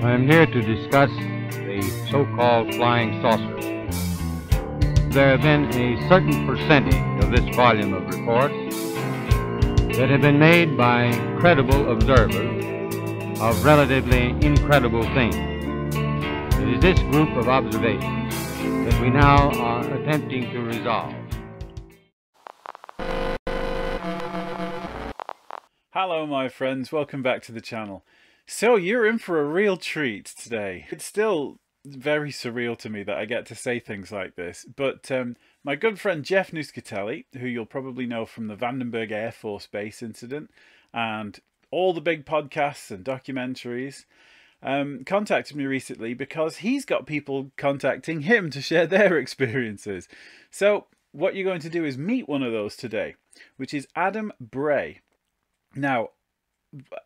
I'm here to discuss the so-called flying saucers. There have been a certain percentage of this volume of reports that have been made by credible observers of relatively incredible things. It is this group of observations that we now are attempting to resolve. Hello my friends, welcome back to the channel. So you're in for a real treat today. It's still very surreal to me that I get to say things like this, but my good friend Jeff Nuccetelli, who you'll probably know from the Vandenberg Air Force Base incident and all the big podcasts and documentaries, contacted me recently because he's got people contacting him to share their experiences. So what you're going to do is meet one of those today, which is Adam Bray. Now,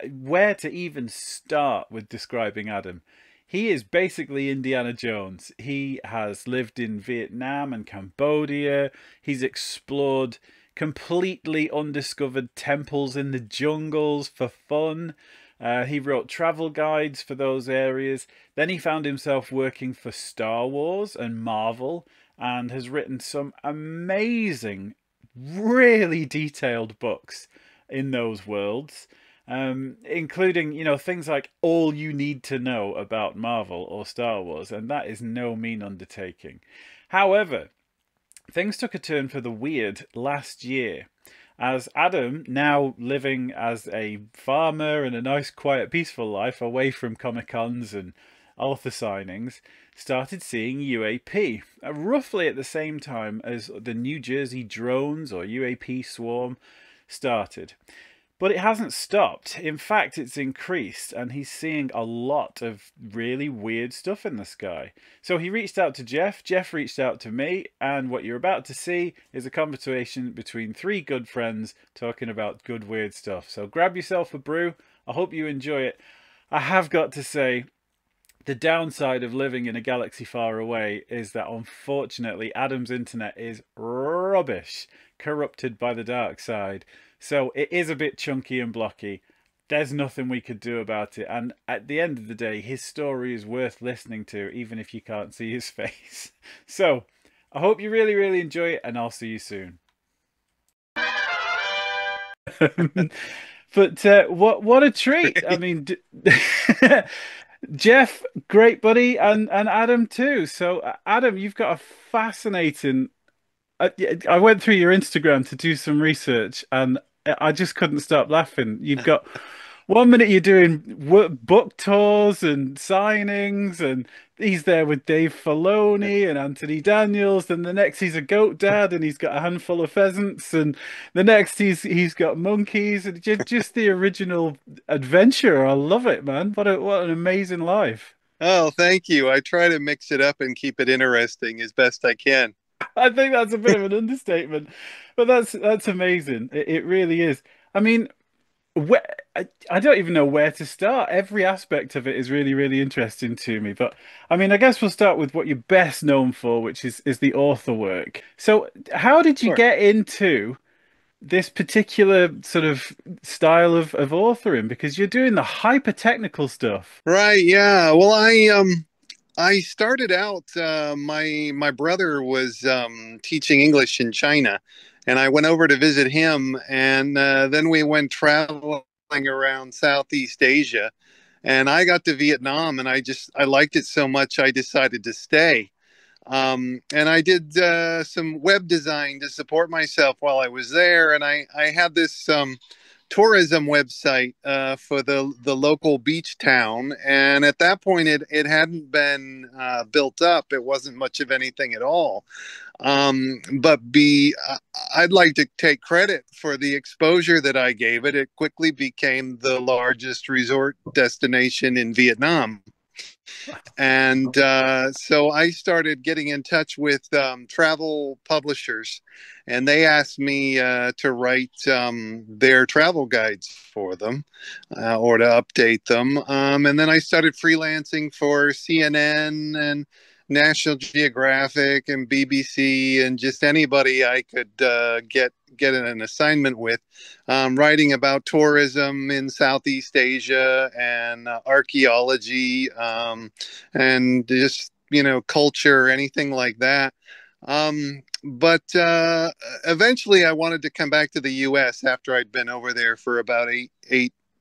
where to even start with describing Adam? He is basically Indiana Jones. He has lived in Vietnam and Cambodia. He's explored completely undiscovered temples in the jungles for fun. He wrote travel guides for those areas. Then he found himself working for Star Wars and Marvel and has written some amazing, really detailed books in those worlds. Including, you know, things like all you need to know about Marvel or Star Wars, and that is no mean undertaking. However, things took a turn for the weird last year, as Adam, now living as a farmer and a nice, quiet, peaceful life away from Comic-Cons and author signings, started seeing UAP, roughly at the same time as the New Jersey drones or UAP swarm started. But it hasn't stopped. In fact, it's increased, and he's seeing a lot of really weird stuff in the sky. So he reached out to Jeff, Jeff reached out to me, and what you're about to see is a conversation between three good friends talking about good weird stuff. So grab yourself a brew. I hope you enjoy it. I have got to say, the downside of living in a galaxy far away is that unfortunately Adam's internet is rubbish, corrupted by the dark side. So it is a bit chunky and blocky. There's nothing we could do about it. And at the end of the day, his story is worth listening to, even if you can't see his face. So I hope you really, really enjoy it, and I'll see you soon. But what a treat. I mean, Jeff, great buddy, and Adam too. So Adam, you've got a fascinating... I went through your Instagram to do some research, and I just couldn't stop laughing. You've got 1 minute you're doing book tours and signings, and he's there with Dave Filoni and Anthony Daniels. Then the next he's a goat dad, and he's got a handful of pheasants. And the next he's got monkeys, and just the original adventure. I love it, man. What an amazing life. Oh, thank you. I try to mix it up and keep it interesting as best I can. I think that's a bit of an understatement, but that's amazing. It really is. I mean, I don't even know where to start. Every aspect of it is really, really interesting to me. But I mean, I guess we'll start with what you're best known for, which is the author work. So, how did you Sure. get into this particular sort of style of authoring? Because you're doing the hyper technical stuff. Right, yeah. Well, I started out, my brother was teaching English in China, and I went over to visit him, and then we went traveling around Southeast Asia, and I got to Vietnam, and I liked it so much I decided to stay. And I did some web design to support myself while I was there, and I had this tourism website for the local beach town, and at that point it hadn't been built up. It wasn't much of anything at all. But I'd like to take credit for the exposure that I gave it. It quickly became the largest resort destination in Vietnam. And so I started getting in touch with travel publishers, and they asked me to write their travel guides for them or to update them. And then I started freelancing for CNN and National Geographic and BBC and just anybody I could get an assignment with, writing about tourism in Southeast Asia and archaeology, and just culture, anything like that. But eventually, I wanted to come back to the U.S. after I'd been over there for about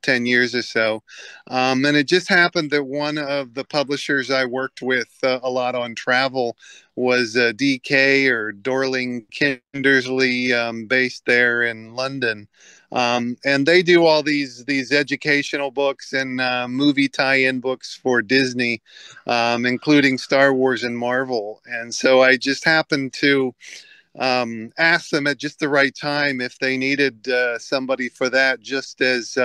10 years or so. And it just happened that one of the publishers I worked with a lot on travel was DK, or Dorling Kindersley, based there in London. And they do all these educational books and movie tie-in books for Disney, including Star Wars and Marvel. And so I just happened to asked them at just the right time if they needed somebody for that, just as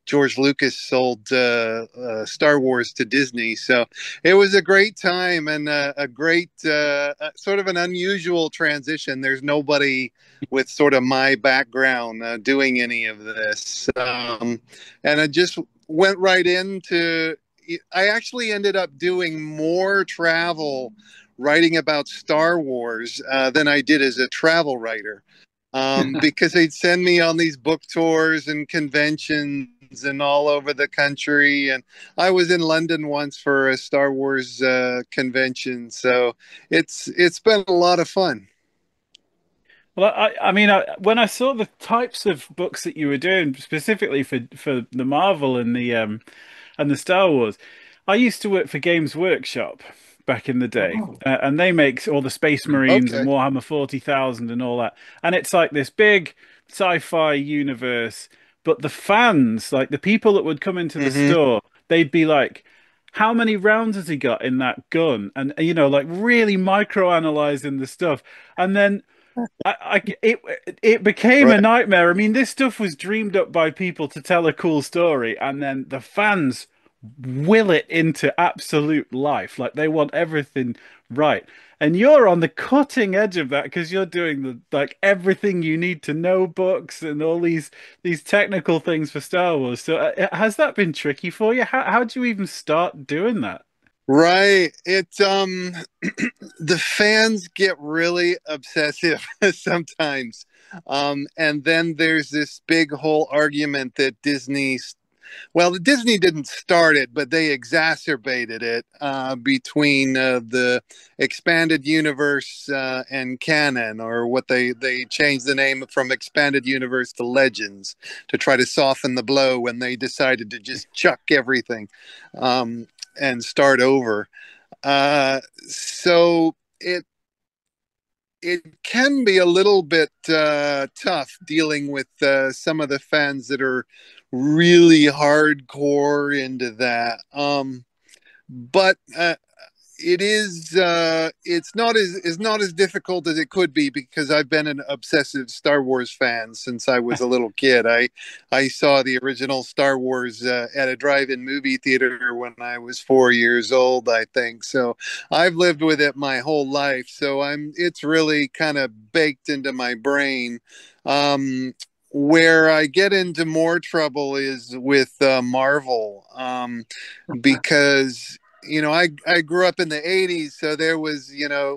George Lucas sold Star Wars to Disney. So it was a great time and a great sort of an unusual transition. There's nobody with sort of my background doing any of this. And I just went right into, I actually ended up doing more travel writing about Star Wars than I did as a travel writer, because they'd send me on these book tours and conventions and all over the country. And I was in London once for a Star Wars convention. So it's been a lot of fun. Well, I mean, when I saw the types of books that you were doing specifically for the Marvel and the Star Wars, I used to work for Games Workshop back in the day, Oh, and they make all the Space Marines and okay. Warhammer 40,000 and all that, and it's like this big sci-fi universe. But the fans, like the people that would come into the Hmm. store, they'd be like, "How many rounds has he got in that gun?" And like really micro analyzing the stuff, and then. It became a Right. nightmare. I mean, this stuff was dreamed up by people to tell a cool story, and then the fans will it into absolute life. Like they want everything right. And you're on the cutting edge of that because you're doing the like everything you need to know books and all these technical things for Star Wars. So has that been tricky for you? How do you even start doing that? Right. The fans get really obsessive sometimes. And then there's this big whole argument that Disney didn't start it, but they exacerbated it between the expanded universe and canon, or what they changed the name from expanded universe to Legends to try to soften the blow when they decided to just chuck everything and start over. So it can be a little bit tough dealing with some of the fans that are really hardcore into that. But it's not as difficult as it could be, because I've been an obsessive Star Wars fan since I was a little kid. I saw the original Star Wars at a drive-in movie theater when I was 4 years old, I think. So I've lived with it my whole life. So it's really kind of baked into my brain. Where I get into more trouble is with Marvel, because I grew up in the 80s, so there was,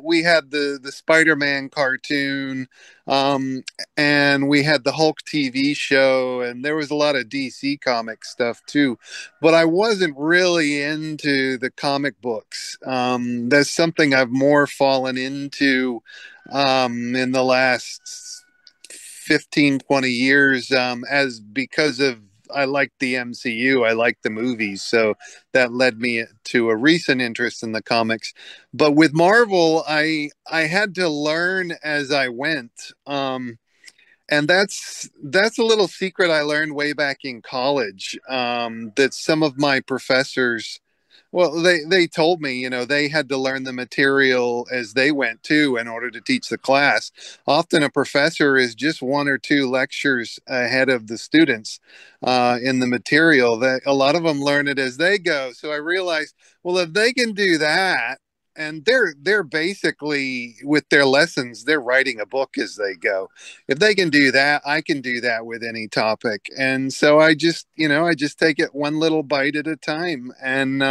we had the Spider-Man cartoon, um, and we had the Hulk TV show, and there was a lot of DC comic stuff too. But I wasn't really into the comic books. That's something I've more fallen into in the last 15, 20 years, as because of I like the MCU. I like the movies. So that led me to a recent interest in the comics. But with Marvel, I had to learn as I went. And that's a little secret I learned way back in college, that some of my professors, well, they told me, they had to learn the material as they went too in order to teach the class. Often a professor is just one or two lectures ahead of the students in the material. That a lot of them learn it as they go. So I realized, well, if they can do that, and they're basically, with their lessons, they're writing a book as they go. If they can do that, I can do that with any topic. And so I just take it one little bite at a time. And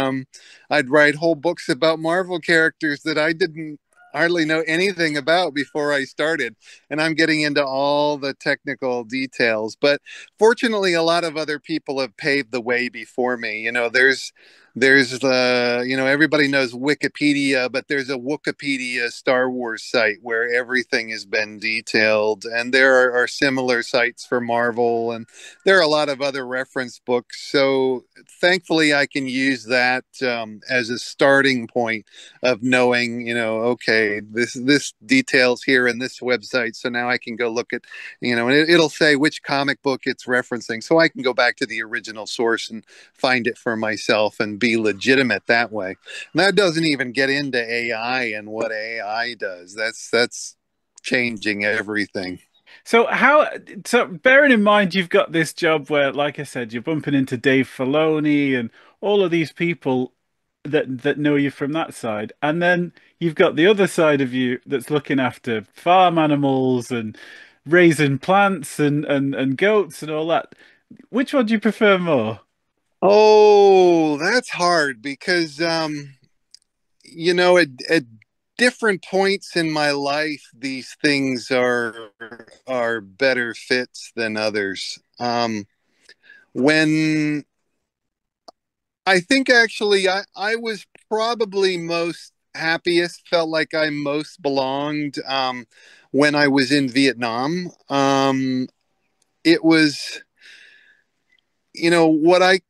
I'd write whole books about Marvel characters that I didn't hardly know anything about before I started, and I'm getting into all the technical details. But fortunately, a lot of other people have paved the way before me. There's the, everybody knows Wikipedia, but there's a Wikipedia Star Wars site where everything has been detailed, and there are similar sites for Marvel, and there are a lot of other reference books. So thankfully, I can use that as a starting point of knowing, okay, this details here in this website, so now I can go look at, and it'll say which comic book it's referencing, so I can go back to the original source and find it for myself and be legitimate that way. And that doesn't even get into AI and what AI does. That's changing everything. So bearing in mind you've got this job where, like I said, you're bumping into Dave Filoni and all of these people that know you from that side, and then you've got the other side of you that's looking after farm animals and raising plants and goats and all that. Which one do you prefer more? Oh, that's hard because at different points in my life, these things are better fits than others. When I think actually I was probably most happiest, felt like I most belonged when I was in Vietnam. It was, what I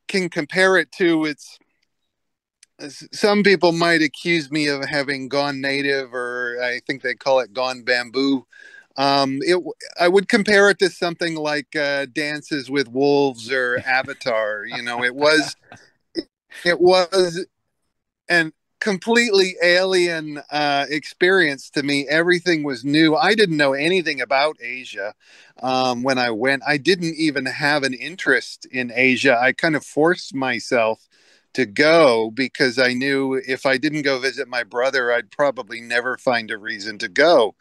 can compare it to, it's, some people might accuse me of having gone native, or I think they call it gone bamboo. I would compare it to something like Dances with Wolves or Avatar. It was an completely alien experience to me. Everything was new. I didn't know anything about Asia when I went. I didn't even have an interest in Asia. I kind of forced myself to go because I knew if I didn't go visit my brother, I'd probably never find a reason to go.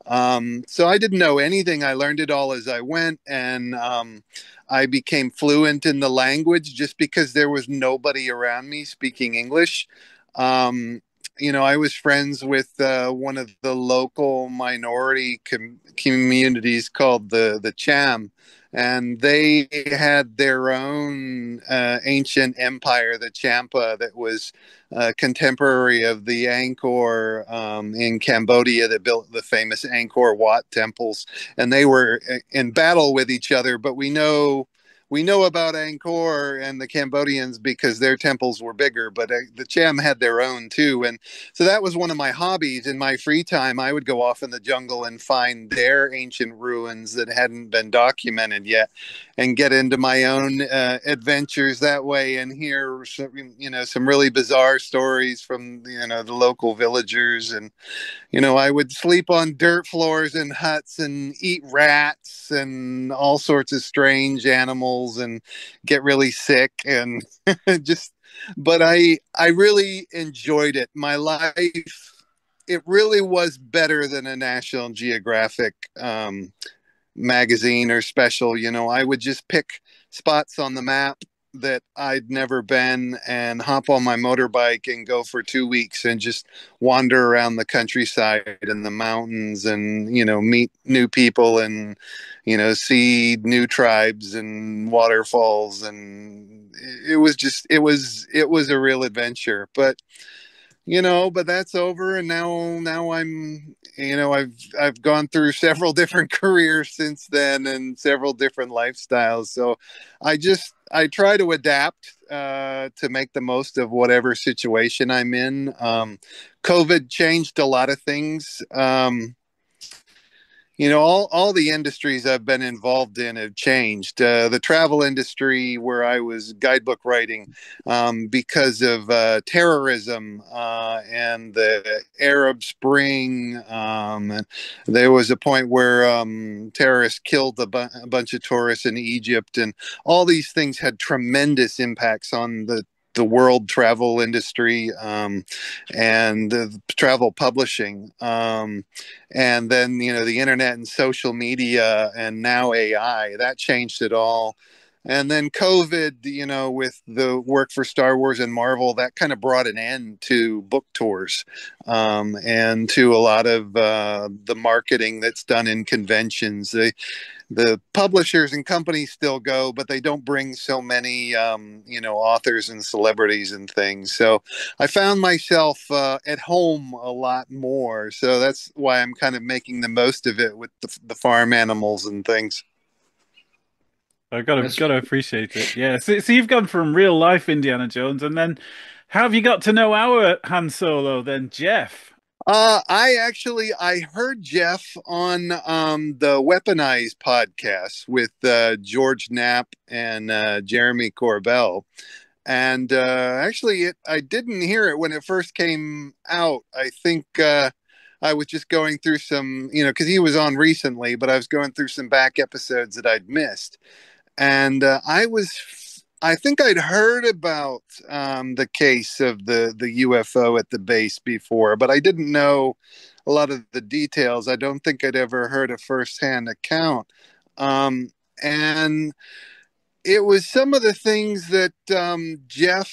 So I didn't know anything. I learned it all as I went, and I became fluent in the language just because there was nobody around me speaking English. Um, I was friends with one of the local minority communities called the Cham, and they had their own ancient empire, the Champa, that was contemporary of the Angkor in Cambodia, that built the famous Angkor Wat temples, and they were in battle with each other. But we know about Angkor and the Cambodians because their temples were bigger, but the Cham had their own too. And so that was one of my hobbies. In my free time, I would go off in the jungle and find their ancient ruins that hadn't been documented yet, and get into my own adventures that way, and hear some really bizarre stories from the local villagers. And I would sleep on dirt floors in huts and eat rats and all sorts of strange animals and get really sick and just, but I really enjoyed it. My life, it really was better than a National Geographic magazine or special. I would just pick spots on the map that I'd never been and hop on my motorbike and go for 2 weeks and just wander around the countryside and the mountains and, meet new people and, see new tribes and waterfalls. And it was a real adventure. But that's over, and now I'm, I've gone through several different careers since then and several different lifestyles. So I try to adapt to make the most of whatever situation I'm in. COVID changed a lot of things. All the industries I've been involved in have changed. The travel industry, where I was guidebook writing, because of terrorism and the Arab Spring. There was a point where terrorists killed a bunch of tourists in Egypt, and all these things had tremendous impacts on the the world travel industry, and travel publishing, and then the internet and social media, and now AI, that changed it all. And then COVID, with the work for Star Wars and Marvel, that kind of brought an end to book tours, and to a lot of the marketing that's done in conventions. The publishers and companies still go, but they don't bring so many, authors and celebrities and things. So I found myself at home a lot more. So that's why I'm kind of making the most of it with the farm animals and things. I gotta appreciate it. Yeah. So you've gone from real life Indiana Jones, and then how have you got to know our Han Solo then, Jeff? I heard Jeff on the Weaponized podcast with George Knapp and Jeremy Corbell. And actually, I didn't hear it when it first came out. I think I was just going through some, because he was on recently, but I was going through some back episodes that I'd missed. And I think I'd heard about the case of the UFO at the base before, but I didn't know a lot of the details. I don't think I'd ever heard a firsthand account. And it was some of the things that Jeff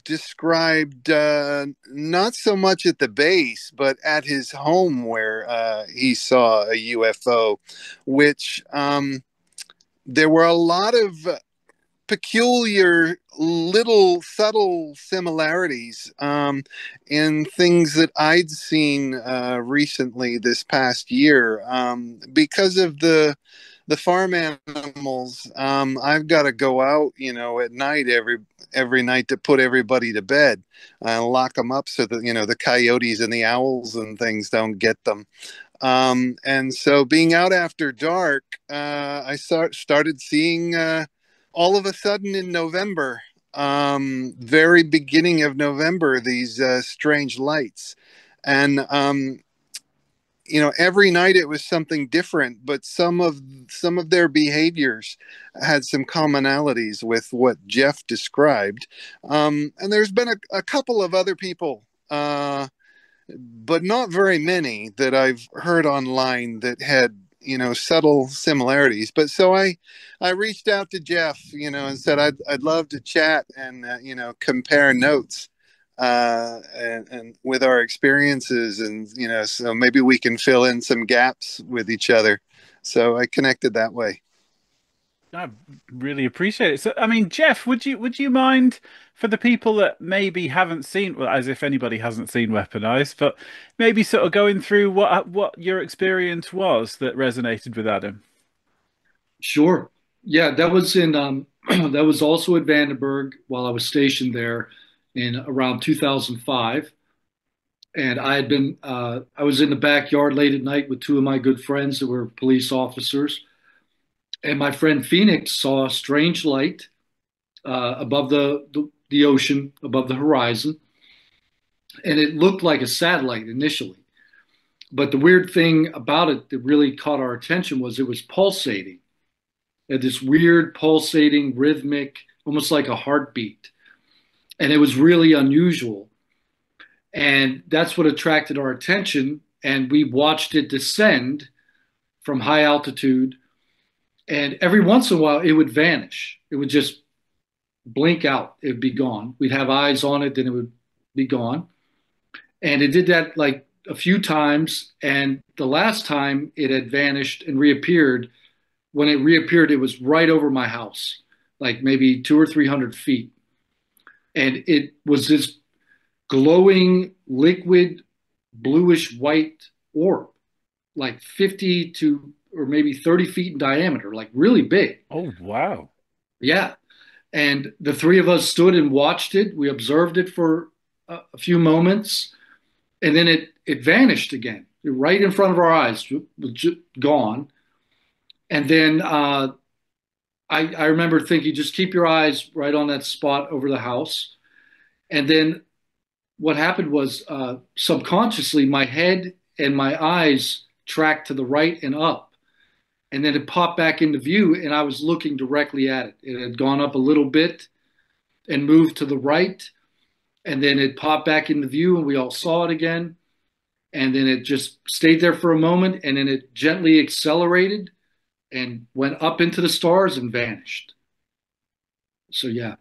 described, not so much at the base, but at his home where he saw a UFO, which there were a lot of peculiar little subtle similarities in things that I'd seen recently this past year, because of the farm animals. I've got to go out, at night every night to put everybody to bed and lock them up so that the coyotes and the owls and things don't get them. And so being out after dark, I started seeing all of a sudden in November, very beginning of November, these strange lights. And every night it was something different, but some of their behaviors had some commonalities with what Jeff described. And there's been a couple of other people, but not very many, that I've heard online that had subtle similarities. But so I reached out to Jeff, and said I'd love to chat and compare notes, and with our experiences, and so maybe we can fill in some gaps with each other. So I connected that way. I really appreciate it. So, I mean, Jeff, would you mind, for the people that maybe haven't seen, well, as if anybody hasn't seen Weaponized, but maybe sort of going through what your experience was that resonated with Adam? Sure. Yeah, that was in that was also at Vandenberg while I was stationed there in around 2005. And I was in the backyard late at night with two of my good friends that were police officers. And my friend Phoenix saw a strange light above the ocean, above the horizon. And it looked like a satellite initially. But the weird thing about it that really caught our attention was it was pulsating. It had this weird pulsating, rhythmic, almost like a heartbeat. And it was really unusual. And that's what attracted our attention. And we watched it descend from high altitude. And every once in a while, it would vanish. It would just blink out. It would be gone. We'd have eyes on it, then it would be gone. And it did that like a few times. And the last time it had vanished and reappeared, when it reappeared, it was right over my house, like maybe 200 or 300 feet. And it was this glowing liquid bluish white orb, like 50 to or maybe 30 feet in diameter, like really big. Oh, wow. Yeah. And the three of us stood and watched it. We observed it for a few moments, and then it vanished again, right in front of our eyes, gone. And then I remember thinking, just keep your eyes right on that spot over the house. And then what happened was subconsciously, my head and my eyes tracked to the right and up. And then it popped back into view, and I was looking directly at it. It had gone up a little bit, and moved to the right, and then it popped back into view and we all saw it again. And then it just stayed there for a moment, and then it gently accelerated and went up into the stars and vanished. So yeah,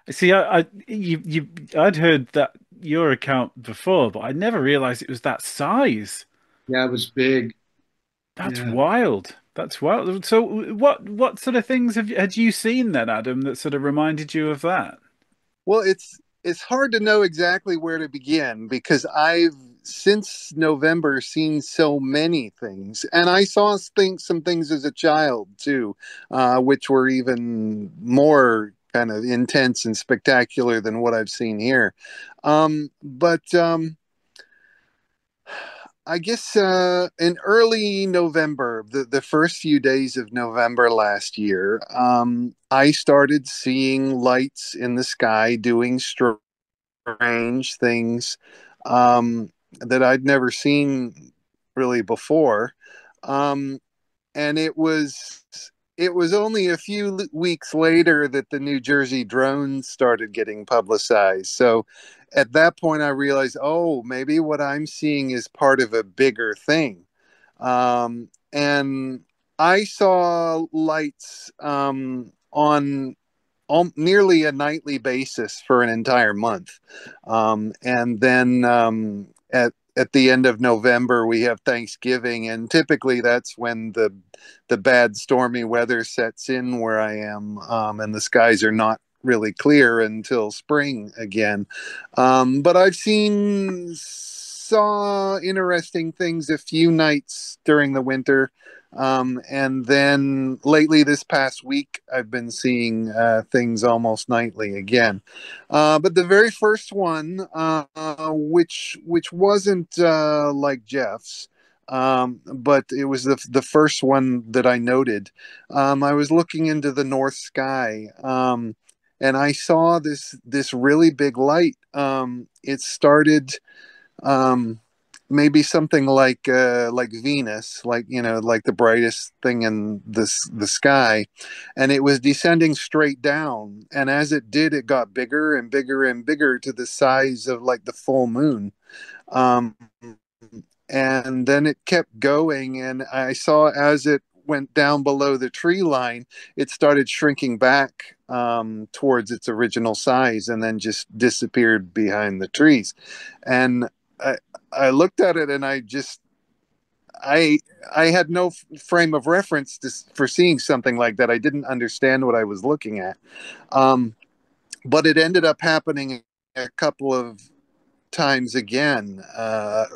See, I'd heard that your account before, but I never realized it was that size. yeah, it was big. That's Yeah. wild. That's wild. So, what sort of things had you seen then, Adam, that sort of reminded you of that? Well, it's hard to know exactly where to begin because I've since November seen so many things, and I saw some things as a child too, which were even more kind of intense and spectacular than what I've seen here. But I guess in early November, the first few days of November last year, I started seeing lights in the sky doing strange things that I'd never seen really before. Um, and it was only a few weeks later that the New Jersey drones started getting publicized. So at that point, I realized, oh, maybe what I'm seeing is part of a bigger thing. And I saw lights on nearly a nightly basis for an entire month. And then at the end of November, we have Thanksgiving, and typically that's when the bad stormy weather sets in where I am, and the skies are not really clear until spring again. But I've saw interesting things a few nights during the winter. And then lately, this past week, I've been seeing things almost nightly again. But the very first one, which wasn't like Jeff's, but it was the first one that I noted. I was looking into the north sky, and I saw this really big light. It started um, maybe something like Venus, like like the brightest thing in the sky, and it was descending straight down. And as it did, it got bigger and bigger and bigger to the size of like the full moon. Um, and then it kept going, and I saw as it went down below the tree line, it started shrinking back towards its original size, and then just disappeared behind the trees. And I, I looked at it, and I I had no frame of reference for seeing something like that. I didn't understand what I was looking at, um, but it ended up happening a couple of times again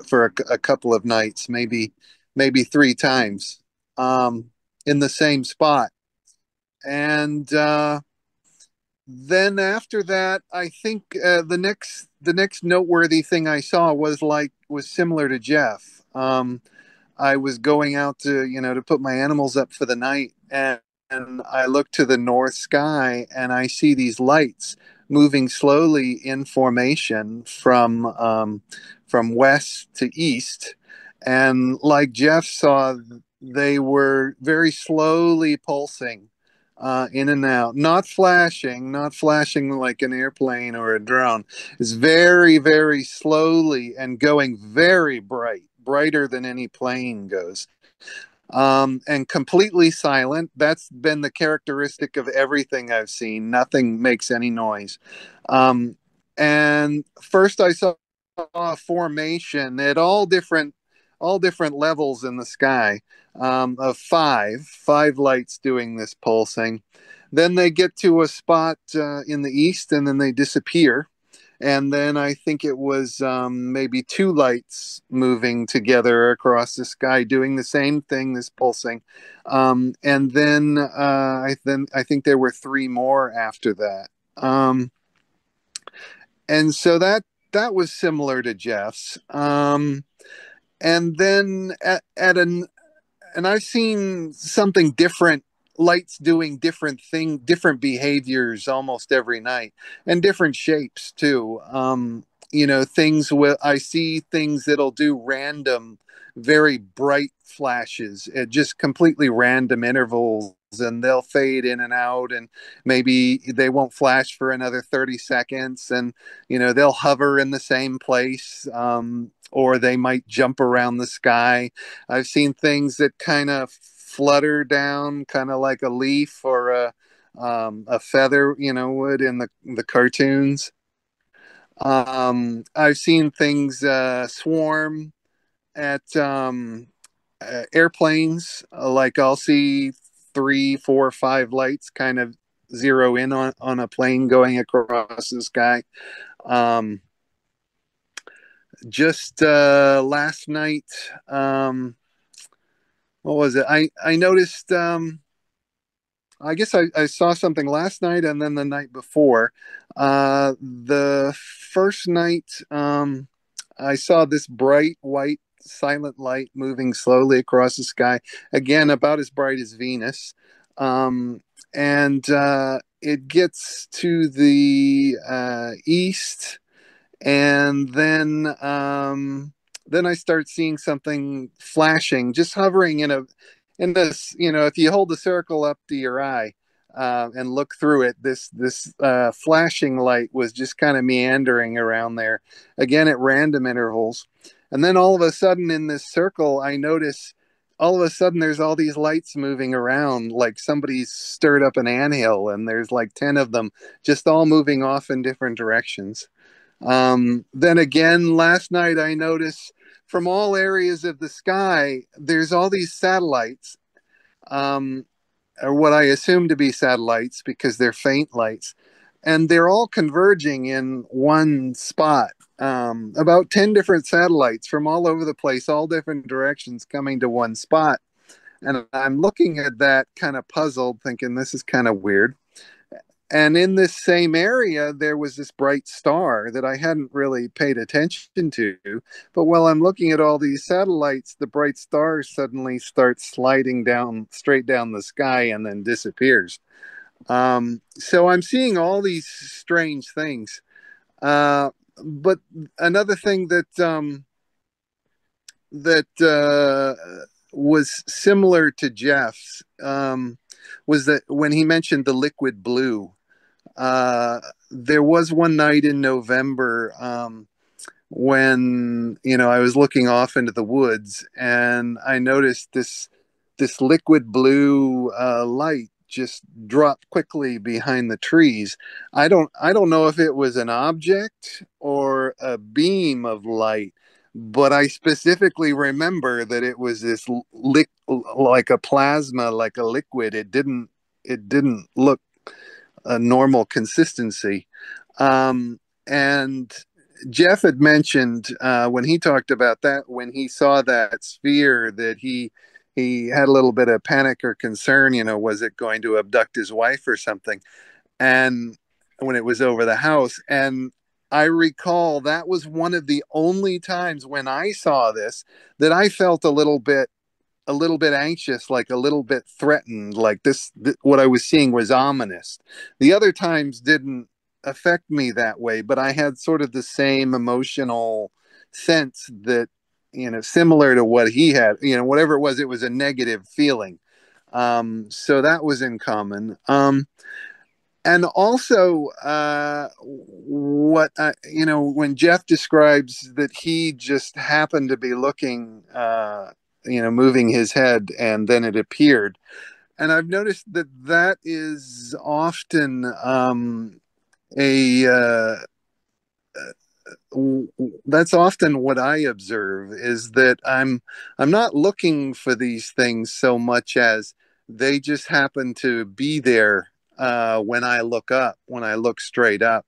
for a couple of nights, maybe three times in the same spot. And then after that, I think the next noteworthy thing I saw was similar to Jeff. I was going out to put my animals up for the night, and I look to the north sky, and I see these lights moving slowly in formation from west to east. And like Jeff saw, they were very slowly pulsing in and out, not flashing like an airplane or a drone. It's very, very slowly and going very bright, brighter than any plane goes, and completely silent. That's been the characteristic of everything I've seen. Nothing makes any noise. And first, I saw a formation at all different levels in the sky, of five lights doing this pulsing. Then they get to a spot in the east, and then they disappear. And then I think it was maybe two lights moving together across the sky, doing the same thing, this pulsing. And then I think there were three more after that. And so that was similar to Jeff's. And then and I've seen something different, lights doing different behaviors almost every night, and different shapes too. Things I see things that'll do random very bright flashes at just completely random intervals, and they'll fade in and out, and maybe they won't flash for another 30 seconds, and they'll hover in the same place, or they might jump around the sky. I've seen things that kind of flutter down, kind of like a leaf or a feather, would in the cartoons. I've seen things swarm at airplanes. Like I'll see 3, 4, 5 lights kind of zero in on a plane going across the sky. Um, just last night, what was it? I noticed. I guess I saw something last night and then the night before. The first night, I saw this bright white silent light moving slowly across the sky. Again, about as bright as Venus. And it gets to the east, and then I start seeing something flashing, just hovering in this. If you hold the circle up to your eye and look through it, this flashing light was just kind of meandering around there, again at random intervals. And then all of a sudden in this circle, I notice all of a sudden there's all these lights moving around, like somebody's stirred up an anthill, and there's like 10 of them just all moving off in different directions. Then again, last night I noticed from all areas of the sky, there's all these satellites, um, or what I assume to be satellites because they're faint lights, and they're all converging in one spot. About 10 different satellites from all over the place, all different directions coming to one spot. And I'm looking at that kind of puzzled, thinking this is kind of weird. And in this same area, there was this bright star that I hadn't really paid attention to. But while I'm looking at all these satellites, the bright star suddenly starts sliding down straight down the sky and then disappears. So I'm seeing all these strange things. But another thing that was similar to Jeff's, was that when he mentioned the liquid blue, there was one night in November, when I was looking off into the woods, and I noticed this liquid blue light just dropped quickly behind the trees. I don't know if it was an object or a beam of light, but I specifically remember that it was this like a plasma, like a liquid. It didn't look a normal consistency. And Jeff had mentioned, when he talked about that, when he saw that sphere, that he had a little bit of panic or concern. Was it going to abduct his wife or something? And when it was over the house, and I recall that was one of the only times when I saw this that I felt a little bit anxious, like a little bit threatened, like what I was seeing was ominous. The other times didn't affect me that way, but I had sort of the same emotional sense that, similar to what he had, whatever it was a negative feeling. So that was in common. And also, when Jeff describes that he just happened to be looking, moving his head, and then it appeared. And I've noticed that is often a that's often what I observe, is that I'm not looking for these things so much as they just happen to be there when I look up, when I look straight up,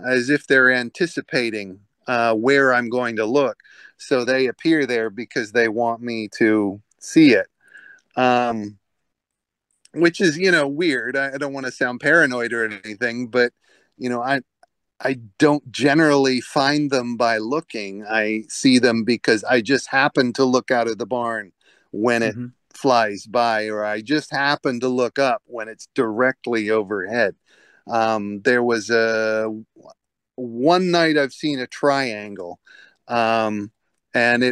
as if they're anticipating where I'm going to look. So they appear there because they want me to see it. Which is, weird. I don't want to sound paranoid or anything, but I don't generally find them by looking. I see them because I just happen to look out of the barn when it flies by, or I just happen to look up when it's directly overhead. There was one night I've seen a triangle, and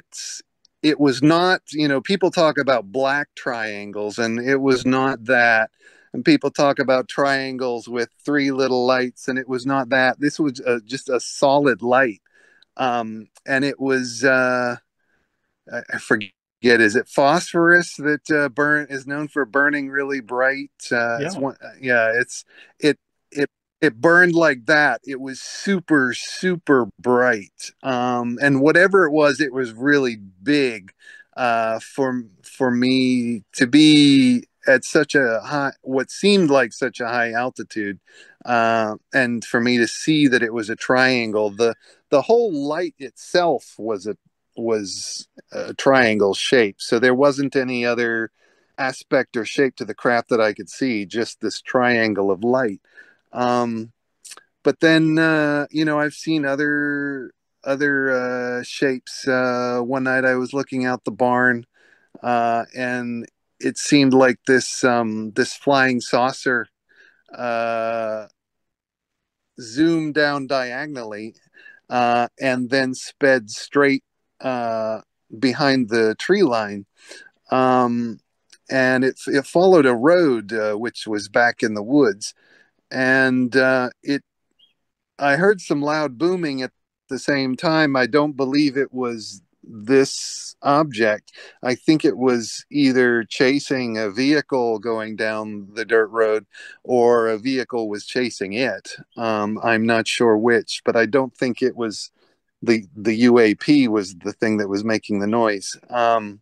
it was not, people talk about black triangles, and it was not that. And people talk about triangles with three little lights, and it was not that. This was just a solid light. And it was, I forget, is it phosphorus that is known for burning really bright? It's Yeah. one, yeah, it, it, it burned like that. It was super, super bright. And whatever it was really big, for me to be at such a high, what seemed like such a high altitude, and for me to see that it was a triangle. The whole light itself was a triangle shape, so there wasn't any other aspect or shape to the craft that I could see, just this triangle of light. um, but then, I've seen other shapes. One night I was looking out the barn, and it seemed like this flying saucer uh, zoomed down diagonally, and then sped straight uh, behind the tree line. Um, and it followed a road, which was back in the woods, and it I heard some loud booming at the same time. I don't believe it was this object. I think it was either chasing a vehicle going down the dirt road, or a vehicle was chasing it. I'm not sure which, but I don't think it was the UAP was the thing that was making the noise. And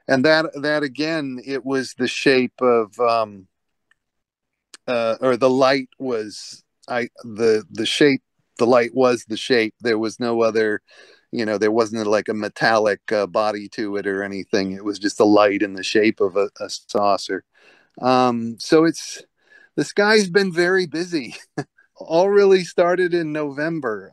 that again, it was the shape of, or the light was, the shape. The light was the shape. There was no other, there wasn't like a metallic body to it or anything. It was just a light in the shape of a saucer. So the sky's been very busy. All really started in November.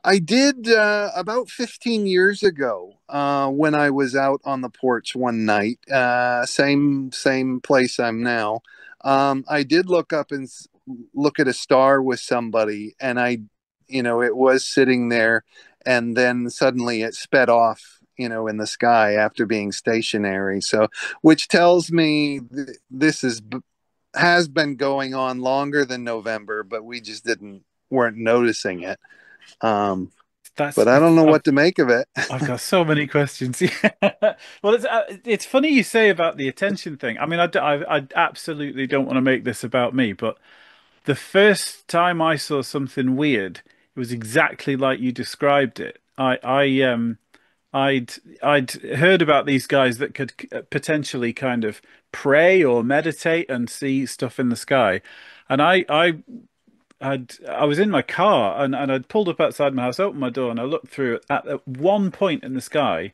I did, about 15 years ago, when I was out on the porch one night, same place I'm now. I did look up and look at a star with somebody, and it was sitting there, and then suddenly it sped off, in the sky after being stationary. So, which tells me this has been going on longer than November, but we just weren't noticing it. Um, That's but I don't know what to make of it. I've got so many questions. Well, it's funny you say about the attention thing. I mean, I absolutely don't want to make this about me, but the first time I saw something weird, it was exactly like you described it. I'd heard about these guys that could potentially kind of pray or meditate and see stuff in the sky, and I was in my car, and I'd pulled up outside my house, opened my door, and I looked through at one point in the sky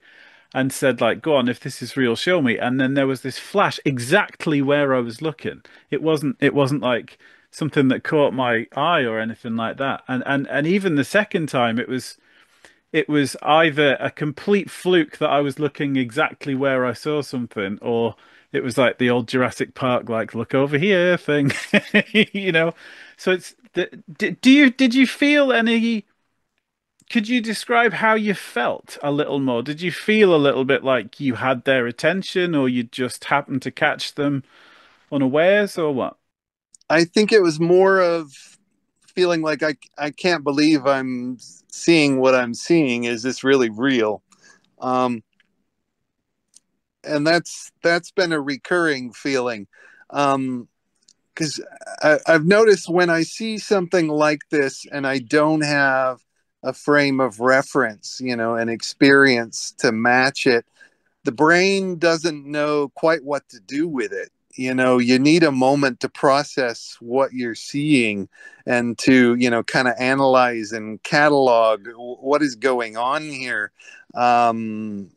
and said, like, go on, if this is real, show me. And then there was this flash exactly where I was looking. It wasn't like something that caught my eye or anything like that. And even the second time, it was either a complete fluke that I was looking exactly where I saw something, or it was like the old Jurassic Park, like look over here thing, you know. So did you feel any? Could you describe how you felt a little more? Did you feel a little bit like you had their attention, or you just happened to catch them unawares, or what? I think it was more of feeling like I can't believe I'm seeing what I'm seeing. Is this really real? Um, and that's been a recurring feeling. Because I've noticed when I see something like this and I don't have a frame of reference, an experience to match it, the brain doesn't know quite what to do with it. You need a moment to process what you're seeing, and to, kind of analyze and catalog what is going on here. Um,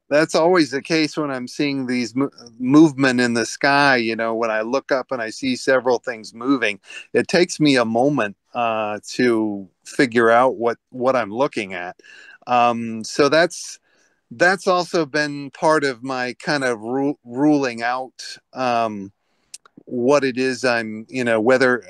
that's always the case when I'm seeing these movement in the sky. When I look up and I see several things moving, it takes me a moment to figure out what I'm looking at. So that's also been part of my kind of ruling out, what it is I'm, whether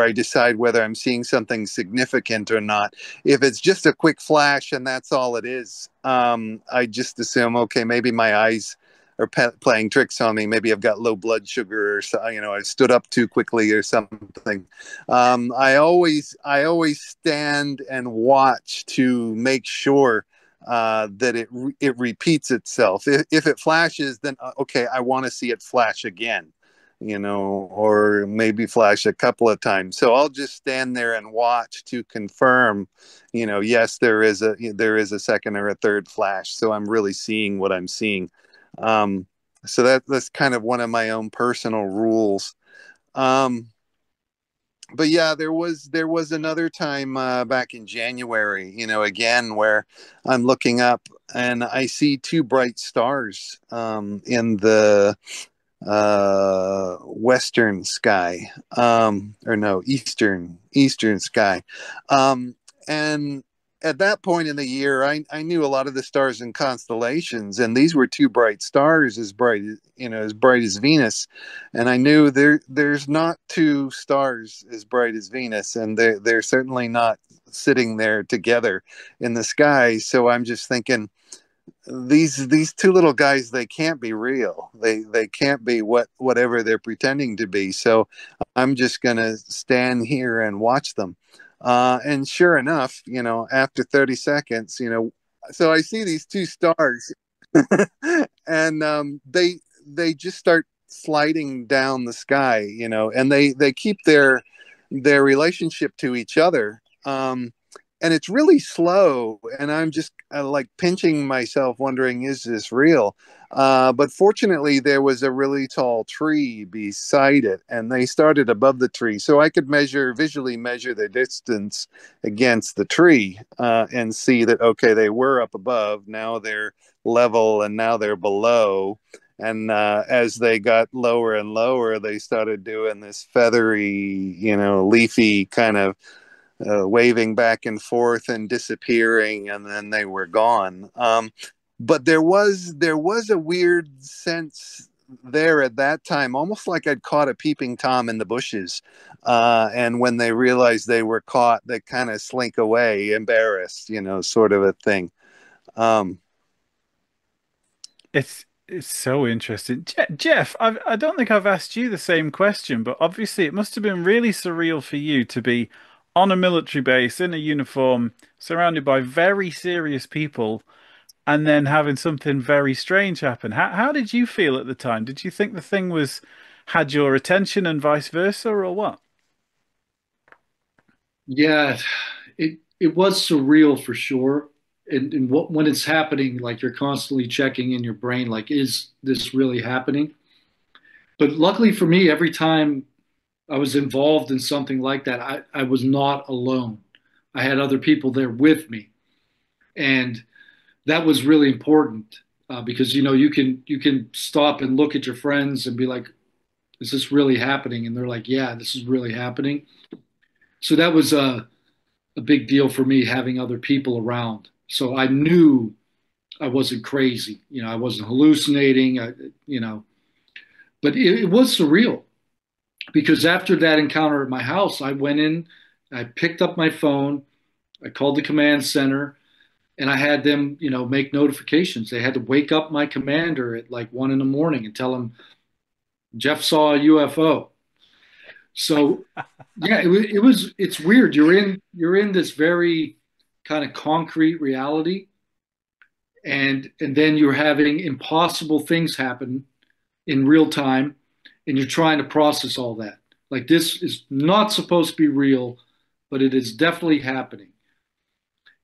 I decide whether I'm seeing something significant or not. If it's just a quick flash and that's all it is, I just assume, okay, maybe my eyes are playing tricks on me. Maybe I've got low blood sugar, or so, I stood up too quickly or something. I always stand and watch to make sure that it repeats itself. If it flashes, then okay, I want to see it flash again, or maybe flash a couple of times. So I'll just stand there and watch to confirm, yes, there is a second or a third flash. So I'm really seeing what I'm seeing. So that's kind of one of my own personal rules. But yeah, there was another time back in January, again where I'm looking up and I see two bright stars in the western sky, or no, eastern sky. And at that point in the year, I knew a lot of the stars and constellations, and these were two bright stars, as bright as Venus. And I knew there's not two stars as bright as Venus, and they're certainly not sitting there together in the sky. So I'm just thinking, these two little guys, they can't be real. They can't be whatever they're pretending to be. So I'm just gonna stand here and watch them. And sure enough, after 30 seconds, so I see these two stars, and they just start sliding down the sky, and they keep their relationship to each other. And it's really slow, and I'm just like pinching myself, wondering, is this real? But fortunately, there was a really tall tree beside it, and they started above the tree, so I could visually measure the distance against the tree, and see that, okay, they were up above, now they're level, and now they're below. And as they got lower and lower, they started doing this feathery, leafy kind of waving back and forth and disappearing, and then they were gone. But there was a weird sense there at that time, almost like I'd caught a peeping tom in the bushes. And when they realized they were caught, they kind of slink away, embarrassed, sort of a thing. Um, It's so interesting. Jeff, I don't think I've asked you the same question, but obviously it must have been really surreal for you to be on a military base in a uniform, surrounded by very serious people, and then having something very strange happen. How did you feel at the time? Did you think the thing was had your attention and vice versa, or what? Yeah, it was surreal for sure. And when it's happening, like you're constantly checking in your brain, like, is this really happening? But luckily for me, every time I was involved in something like that, I was not alone. I had other people there with me, and that was really important, because you can stop and look at your friends and be like, "Is this really happening?" And they're like, "Yeah, this is really happening." So that was a big deal for me, having other people around. So I knew I wasn't crazy. I wasn't hallucinating. You know, but it was surreal, because after that encounter at my house, I went in, I picked up my phone, I called the command center, and I had them, make notifications. They had to wake up my commander at like 1 in the morning and tell him Jeff saw a UFO. So yeah, it's weird. You're in this very kind of concrete reality, and then you're having impossible things happen in real time, and you're trying to process all that. Like, this is not supposed to be real, but it is definitely happening.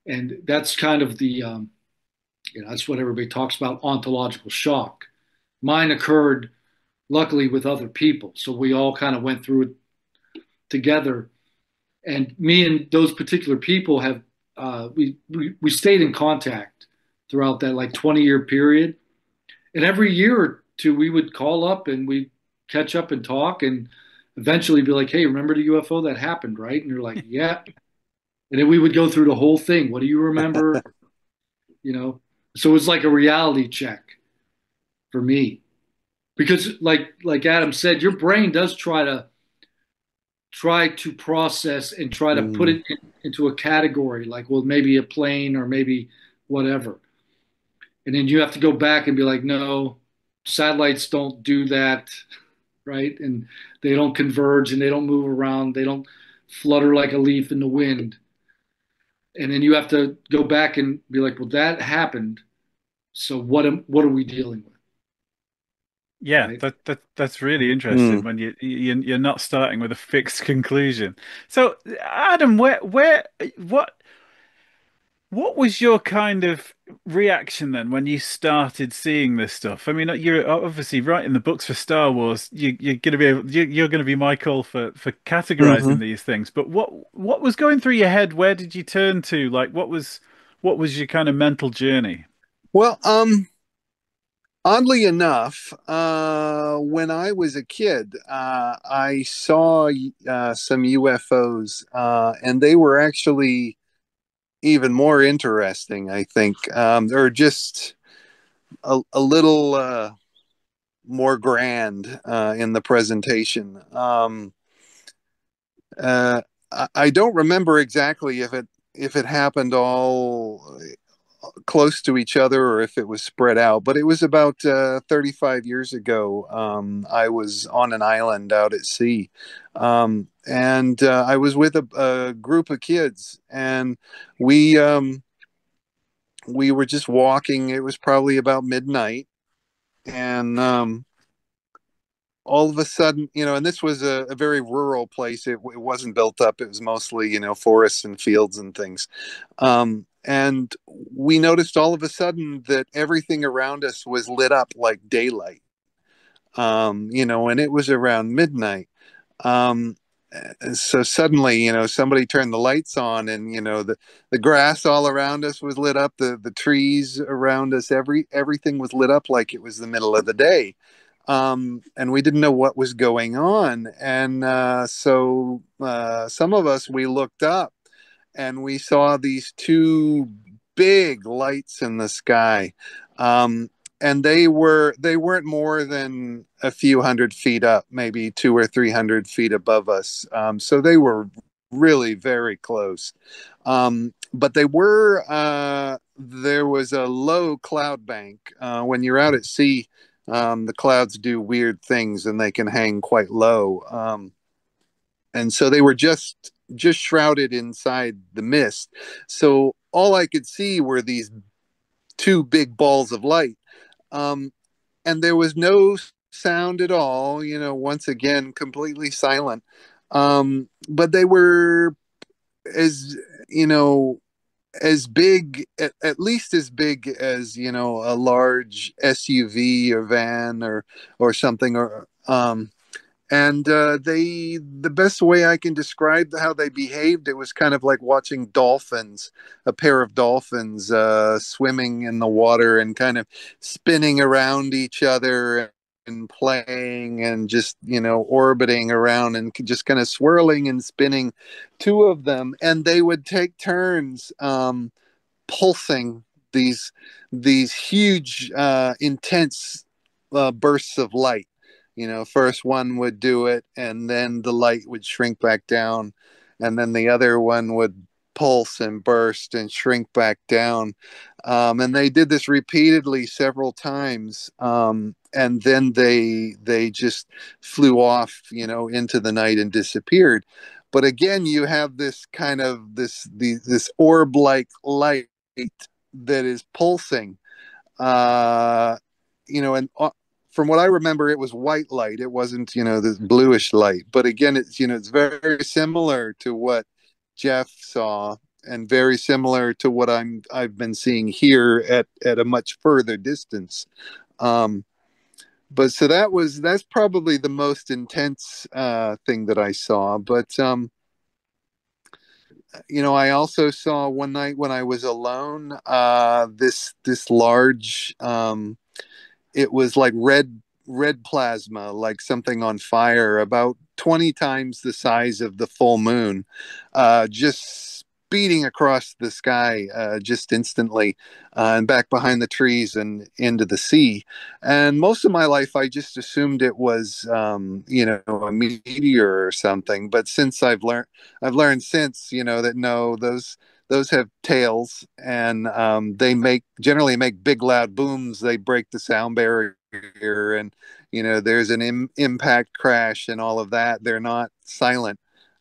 And that's kind of that's what everybody talks about, ontological shock. Mine occurred luckily with other people, so we all kind of went through it together. And me and those particular people have we stayed in contact throughout that like 20-year period. And every year or two, we would call up and we catch up and talk, and eventually be like, "Hey, remember the UFO that happened, right?" And you're like, "Yeah." And then we would go through the whole thing. What do you remember? You know, so it was like a reality check for me. because like Adam said, your brain does try to process and try to put Mm, it into a category, like, well, maybe a plane or maybe whatever. And then you have to go back and be like, no, satellites don't do that, right? And they don't converge and they don't move around. They don't flutter like a leaf in the wind. And then you have to go back and be like, well, that happened. So what are we dealing with, Yeah, right? that's really mm. interesting when you're not starting with a fixed conclusion. So, Adam, what was your kind of reaction then when you started seeing this stuff? I mean, you're obviously writing the books for Star Wars. You're going to be you're going to be my call for Hmm. categorizing these things. But what was going through your head? Where did you turn to? Like, what was your kind of mental journey? Well, oddly enough, when I was a kid, I saw some UFOs, and they were actually even more interesting, I think. They're just a little more grand in the presentation. I don't remember exactly if it happened all close to each other or if it was spread out, but it was about 35 years ago. I was on an island out at sea, and I was with a group of kids, and we um, we were just walking. It was probably about midnight, and all of a sudden, and this was a very rural place. It wasn't built up. It was mostly, forests and fields and things. And we noticed all of a sudden that everything around us was lit up like daylight. And it was around midnight. Um, so suddenly, somebody turned the lights on, and the grass all around us was lit up. The trees around us, everything was lit up like it was the middle of the day. And we didn't know what was going on. And so some of us, we looked up and we saw these two big lights in the sky. And they weren't more than a few hundred feet up, maybe 200 or 300 feet above us. So they were really very close. But there was a low cloud bank. When you're out at sea, the clouds do weird things and they can hang quite low. And so they were just shrouded inside the mist. So all I could see were these two big balls of light. Um, and there was no sound at all, once again, completely silent. But they were as, you know, as big, at least as big as, a large SUV or van or something, and the best way I can describe how they behaved, it was kind of like watching dolphins, a pair of dolphins swimming in the water and kind of spinning around each other and playing and just, orbiting around and just kind of swirling and spinning, two of them. And they would take turns pulsing these huge, intense bursts of light. First one would do it, and then the light would shrink back down, and then the other one would pulse and burst and shrink back down. And they did this repeatedly several times, and then they just flew off, into the night and disappeared. But again, you have this kind of this orb-like light that is pulsing, uh, and from what I remember, it was white light. It wasn't, this bluish light. But again, it's very similar to what Jeff saw, and very similar to what I've been seeing here at a much further distance. Um, but so that's probably the most intense thing that I saw. But I also saw one night when I was alone, this large, it was like red plasma, like something on fire, about 20 times the size of the full moon, just speeding across the sky just instantly, and back behind the trees and into the sea. And most of my life, I just assumed it was, a meteor or something. But since I've learned since, that no, those have tails, and they generally make big loud booms. They break the sound barrier, and there's an impact crash and all of that. They're not silent.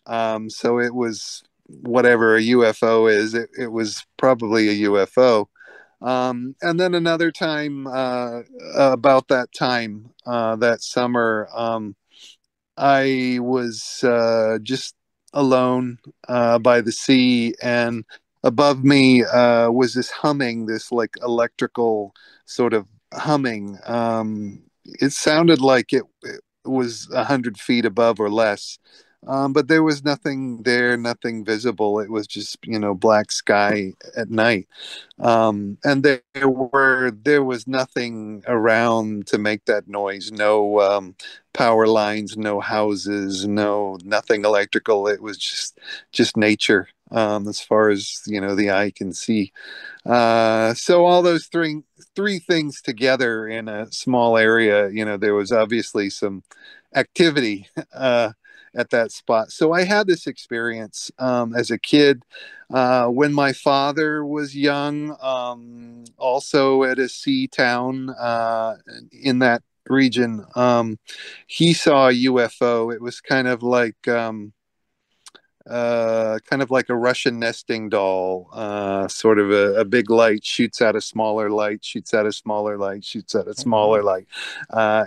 So it was whatever a UFO is. It was probably a UFO. And then another time, about that time, that summer, I was just alone by the sea, and above me was this humming, this like electrical sort of humming. It sounded like it was 100 feet above or less. But there was nothing there, nothing visible. It was just, black sky at night. And there was nothing around to make that noise. No power lines, no houses, nothing electrical. It was just nature, as far as the eye can see. So all those three things together in a small area, there was obviously some activity at that spot. So I had this experience as a kid. When my father was young, also at a sea town in that region, he saw a UFO. It was kind of like a Russian nesting doll, sort of a big light shoots out a smaller light, shoots out a smaller light, shoots out a Oh, smaller wow. light.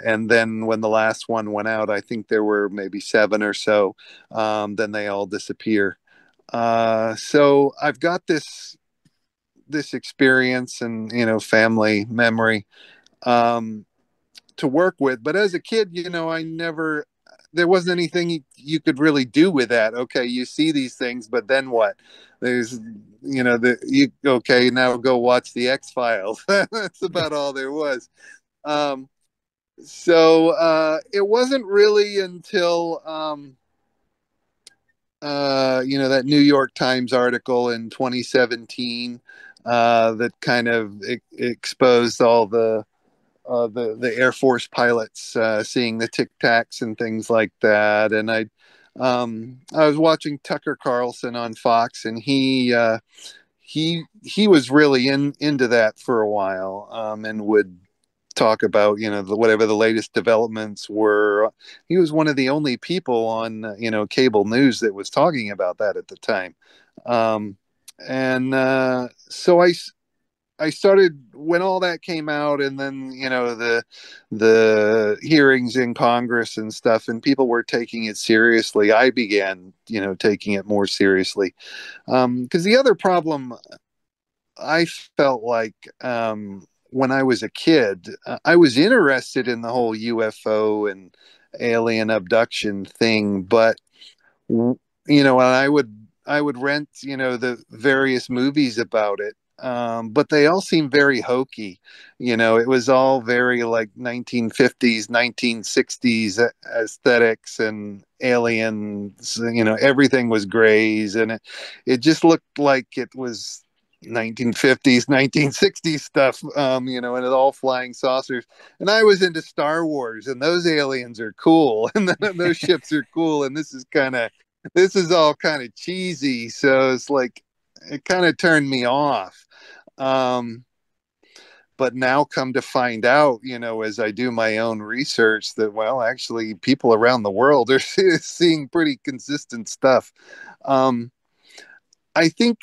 And then when the last one went out, I think there were maybe seven or so, then they all disappear. So I've got this experience and, family memory um, to work with. But as a kid, there wasn't anything you could really do with that. Okay, you see these things, but then what? There's, okay, now go watch the X Files. That's about all there was. Um, so it wasn't really until, that New York Times article in 2017 that kind of exposed all the Air Force pilots seeing the Tic Tacs and things like that. And I was watching Tucker Carlson on Fox, and he was really into that for a while, and would talk about whatever the latest developments were. He was one of the only people on cable news that was talking about that at the time. Um, and so I started when all that came out, and then the hearings in Congress and stuff, and people were taking it seriously. I began taking it more seriously, because the other problem I felt like, when I was a kid, I was interested in the whole UFO and alien abduction thing, but and I would rent the various movies about it, but they all seem very hokey. It was all very like 1950s, 1960s aesthetics and aliens. Everything was grays, and it just looked like it was 1950s, 1960s stuff, and it all flying saucers. And I was into Star Wars, and those aliens are cool, and those ships are cool, and this is all kind of cheesy. So it's like it kind of turned me off. Um, but now come to find out, as I do my own research, that well, actually, people around the world are seeing pretty consistent stuff. Um, I think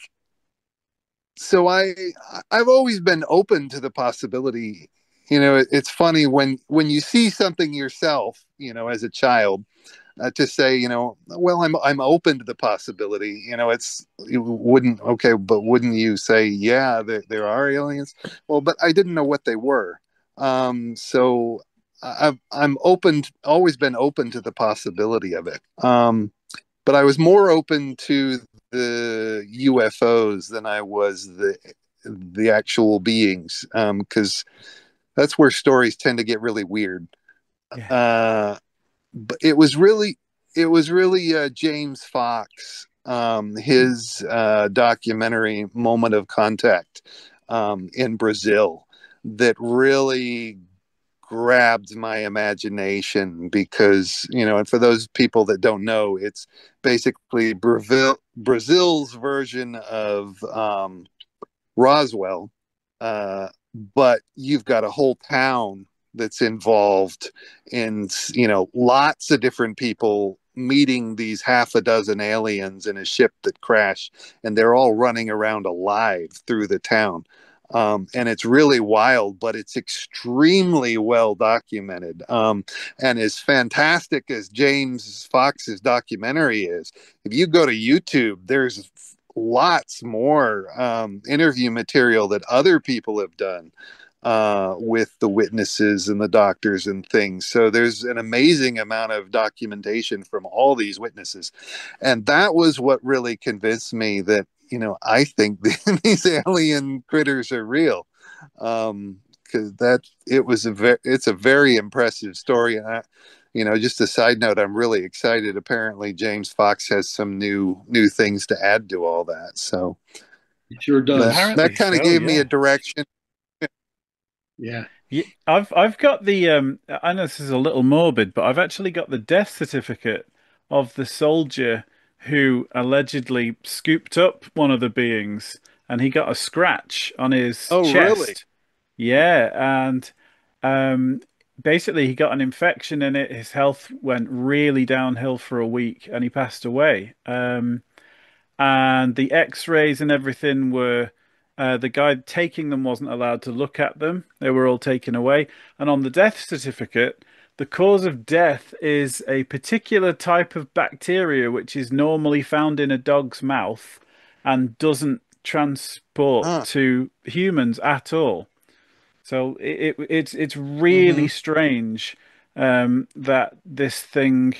so. I've always been open to the possibility. It's funny when you see something yourself, as a child, to say, well, I'm open to the possibility. You wouldn't, okay, but wouldn't you say, yeah, there are aliens? Well, but I didn't know what they were. So I'm open, always been open to the possibility of it. But I was more open to the UFOs than I was the actual beings, because that's where stories tend to get really weird. Yeah. But it was really James Fox, his documentary Moment of Contact in Brazil that really grabbed my imagination because, and for those people that don't know, it's basically Brazil's version of Roswell, but you've got a whole town that's involved in, lots of different people meeting these half a dozen aliens in a ship that crashed, and they're all running around alive through the town. And it's really wild, but it's extremely well documented. And as fantastic as James Fox's documentary is, if you go to YouTube, there's lots more interview material that other people have done with the witnesses and the doctors and things. So there's an amazing amount of documentation from all these witnesses. And that was what really convinced me that, I think these alien critters are real. Because it's a very impressive story. And just a side note, I'm really excited. Apparently, James Fox has some new things to add to all that. So it sure does. that kind of gave me a direction. Yeah. Yeah, I've got the I know this is a little morbid, but I've actually got the death certificate of the soldier who allegedly scooped up one of the beings and he got a scratch on his Oh, really? chest. Yeah, and um basically he got an infection in it. His health went really downhill for a week and he passed away. And the x-rays and everything were the guy taking them wasn't allowed to look at them. They were all taken away. And on the death certificate, the cause of death is a particular type of bacteria which is normally found in a dog's mouth and doesn't transport Huh. to humans at all. So it's really Mm-hmm. strange that this thing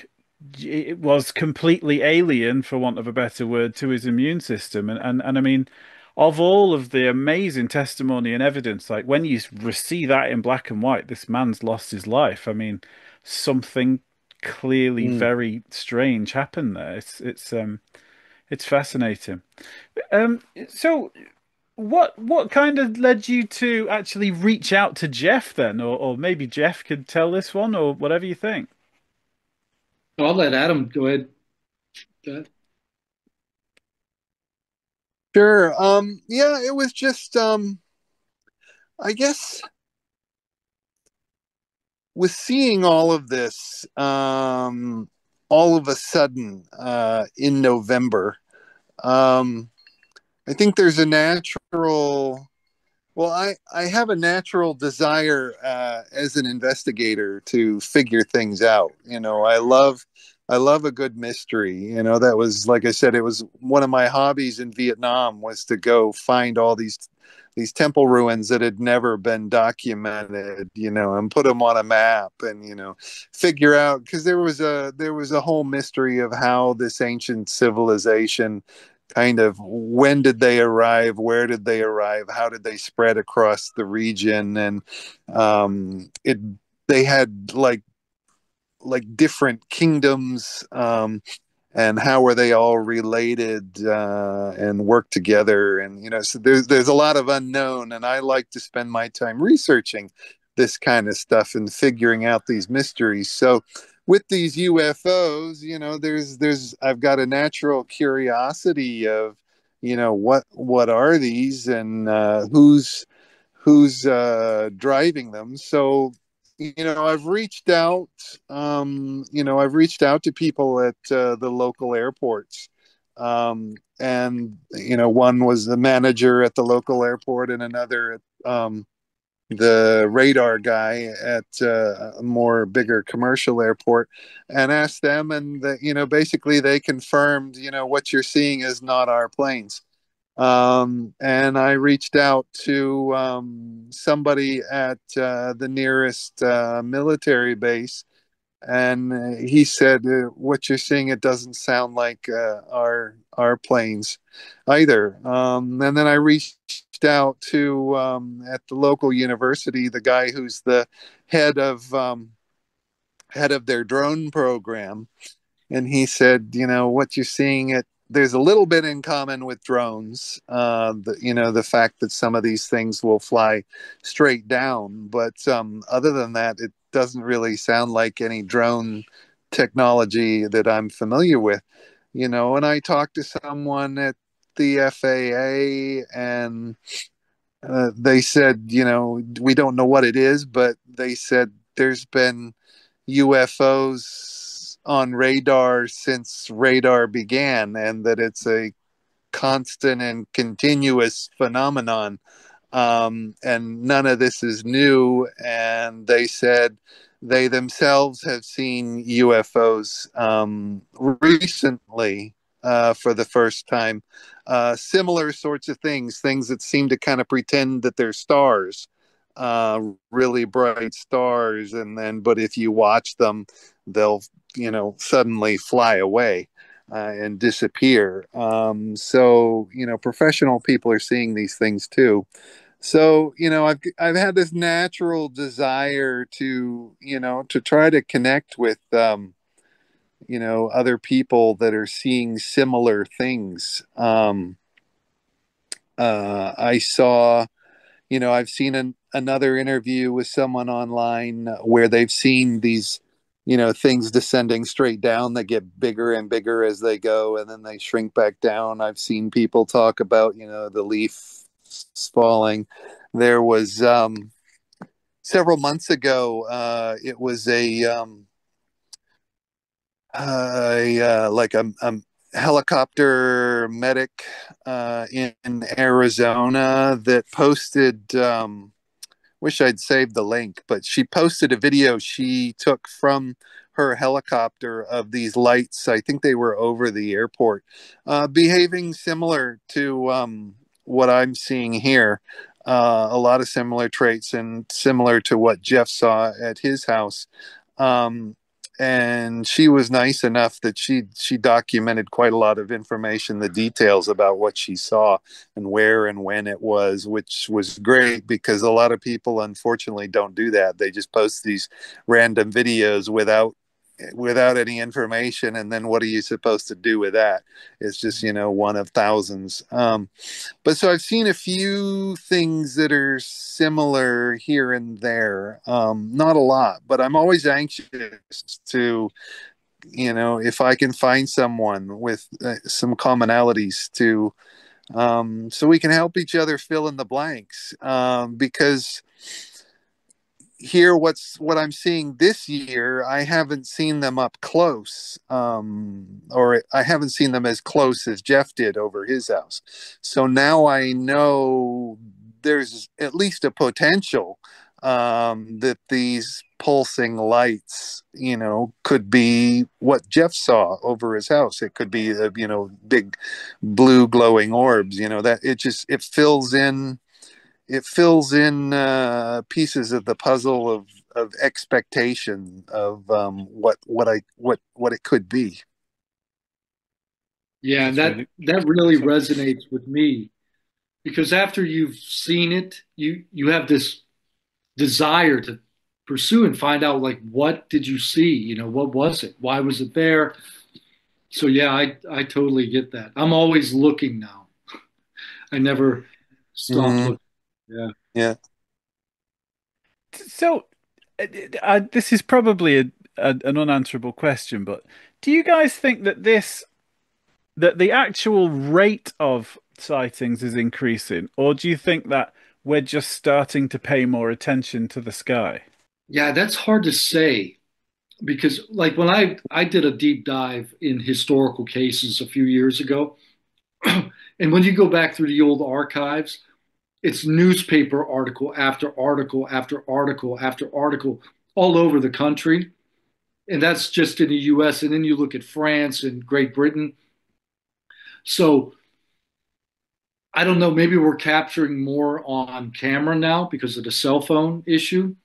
it was completely alien, for want of a better word, to his immune system. And I mean, of all of the amazing testimony and evidence, like when you see that in black and white, this man's lost his life. I mean, something clearly Mm. very strange happened there. It's fascinating. So what kind of led you to actually reach out to Jeff then, or maybe Jeff could tell this one, or whatever you think. I'll let Adam go ahead. Sure. Yeah, it was just I guess with seeing all of this all of a sudden in November, um I think there's a natural well, I have a natural desire as an investigator to figure things out. I love a good mystery. That was, like I said, it was one of my hobbies in Vietnam was to go find all these temple ruins that had never been documented, and put them on a map and figure out, because there was a whole mystery of how this ancient civilization kind of, when did they arrive, where did they arrive, how did they spread across the region, and it they had like different kingdoms, and how were they all related and work together, and so there's a lot of unknown, and I like to spend my time researching this kind of stuff and figuring out these mysteries. So with these UFOs, there's I've got a natural curiosity of, what are these, and who's driving them. So I've reached out to people at the local airports, and one was the manager at the local airport, and another at the radar guy at a more bigger commercial airport, and asked them, and basically they confirmed, what you're seeing is not our planes. And I reached out to somebody at the nearest military base, and he said, "What you're seeing, it doesn't sound like our planes either." And then I reached out to, at the local university, the guy who's the head of head of their drone program, and he said, "What you're seeing, there's a little bit in common with drones. The fact that some of these things will fly straight down, but other than that, it doesn't really sound like any drone technology that I'm familiar with. And I talked to someone at the FAA, and they said, we don't know what it is, but they said there's been UFOs on radar since radar began, and that it's a constant and continuous phenomenon. And none of this is new. And they said they themselves have seen UFOs recently for the first time. Similar sorts of things that seem to kind of pretend that they're stars, really bright stars, but if you watch them, they'll suddenly fly away and disappear. So professional people are seeing these things too. So I've had this natural desire to try to connect with other people that are seeing similar things. I saw I've seen another interview with someone online where they've seen these, things descending straight down that get bigger and bigger as they go, and then they shrink back down. I've seen people talk about, the leaf falling. There was several months ago, it was a helicopter medic in Arizona that posted. Wish I'd saved the link, but she posted a video she took from her helicopter of these lights. I think they were over the airport, behaving similar to what I'm seeing here. A lot of similar traits and similar to what Jeff saw at his house. And she was nice enough that she documented quite a lot of information, the details about what she saw and where and when it was, which was great because a lot of people unfortunately don't do that. They just post these random videos without any information, and then what are you supposed to do with that? It's just one of thousands. But so I've seen a few things that are similar here and there, not a lot, but I'm always anxious to if I can find someone with some commonalities to so we can help each other fill in the blanks, because here what I'm seeing this year, I haven't seen them up close, or I haven't seen them as close as Jeff did over his house. So now I know there's at least a potential that these pulsing lights could be what Jeff saw over his house. It could be big blue glowing orbs, that it fills in pieces of the puzzle of expectation of what it could be. Yeah, that really resonates with me because after you've seen it, you have this desire to pursue and find out, like, what did you see? What was it? Why was it there? So yeah, I totally get that. I'm always looking now. I never stop Mm-hmm. looking. Yeah. Yeah. So, this is probably an unanswerable question, but do you guys think that the actual rate of sightings is increasing, or do you think that we're just starting to pay more attention to the sky? Yeah, that's hard to say because like when I did a deep dive in historical cases a few years ago, and when you go back through the old archives, it's newspaper article after article after article after article all over the country. And that's just in the US. And then you look at France and Great Britain. So I don't know, maybe we're capturing more on camera now because of the cell phone issue,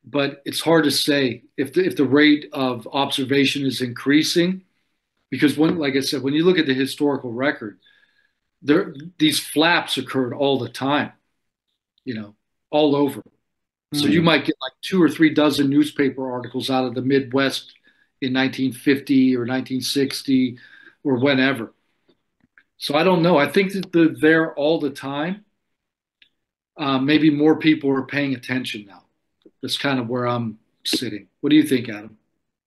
but it's hard to say if the rate of observation is increasing because like I said, when you look at the historical record, these flaps occurred all the time, all over. So you might get like 2 or 3 dozen newspaper articles out of the Midwest in 1950 or 1960 or whenever. So I don't know. I think that they're there all the time. Maybe more people are paying attention now. That's kind of where I'm sitting. What do you think, Adam?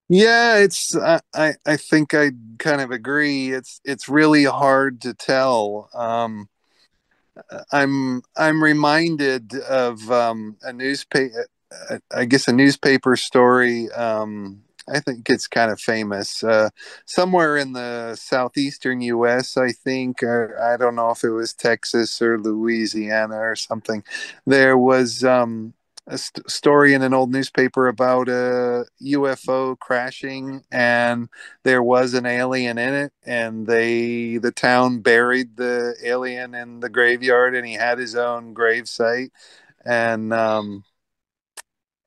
Yeah, it's I think I kind of agree. It's really hard to tell. I'm reminded of a newspaper, I guess a newspaper story. I think it's kind of famous. Somewhere in the southeastern U.S., I think, or I don't know if it was Texas or Louisiana or something. There was a story in an old newspaper about a UFO crashing, and there was an alien in it, and the town buried the alien in the graveyard, and he had his own grave site. And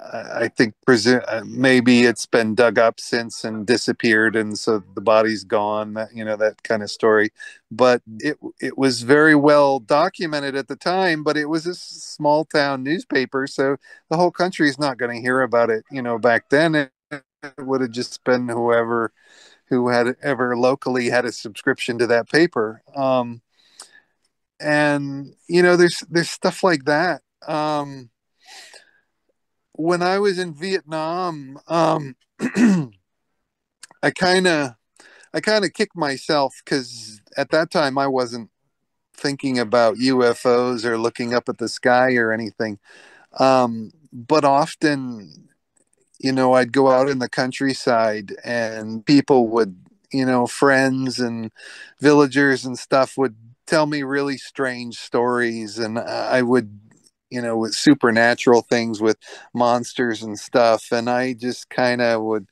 I think maybe it's been dug up since and disappeared, and so the body's gone. That kind of story. But it was very well documented at the time. But it was a small town newspaper, so the whole country is not going to hear about it. Back then it would have just been whoever who had ever locally had a subscription to that paper. And there's stuff like that. When I was in Vietnam, I kind of I kind of kicked myself because at that time I wasn't thinking about UFOs or looking up at the sky or anything. But often, I'd go out in the countryside and people would, friends and villagers and stuff would tell me really strange stories. And I would, with supernatural things with monsters and stuff. And I just kind of would,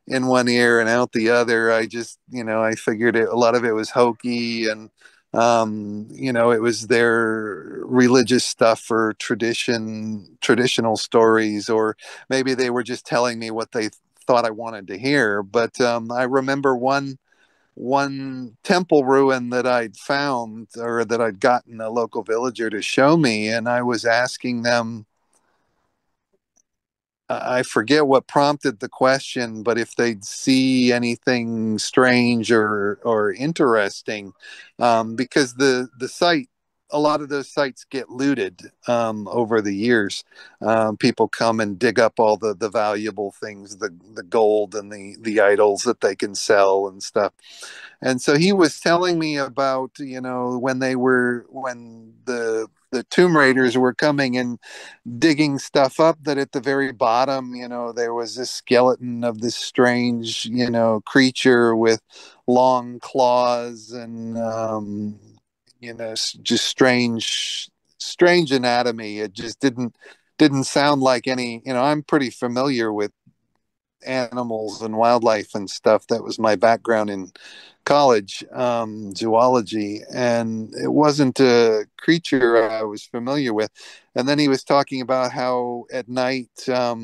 in one ear and out the other, I just, I figured a lot of it was hokey and, it was their religious stuff or traditional stories, or maybe they were just telling me what they thought I wanted to hear. But I remember one temple ruin that I'd found, or that I'd gotten a local villager to show me, and I was asking them. I forget what prompted the question, but if they'd see anything strange or interesting, because the site, a lot of those sites get looted over the years. People come and dig up all the valuable things, the gold and the idols that they can sell and stuff. And so he was telling me about, when the tomb raiders were coming and digging stuff up, that at the very bottom, there was this skeleton of this strange, creature with long claws and, just strange anatomy. It just didn't sound like any, I'm pretty familiar with animals and wildlife and stuff. That was my background in college, zoology, and it wasn't a creature I was familiar with. And then he was talking about how at night, uh,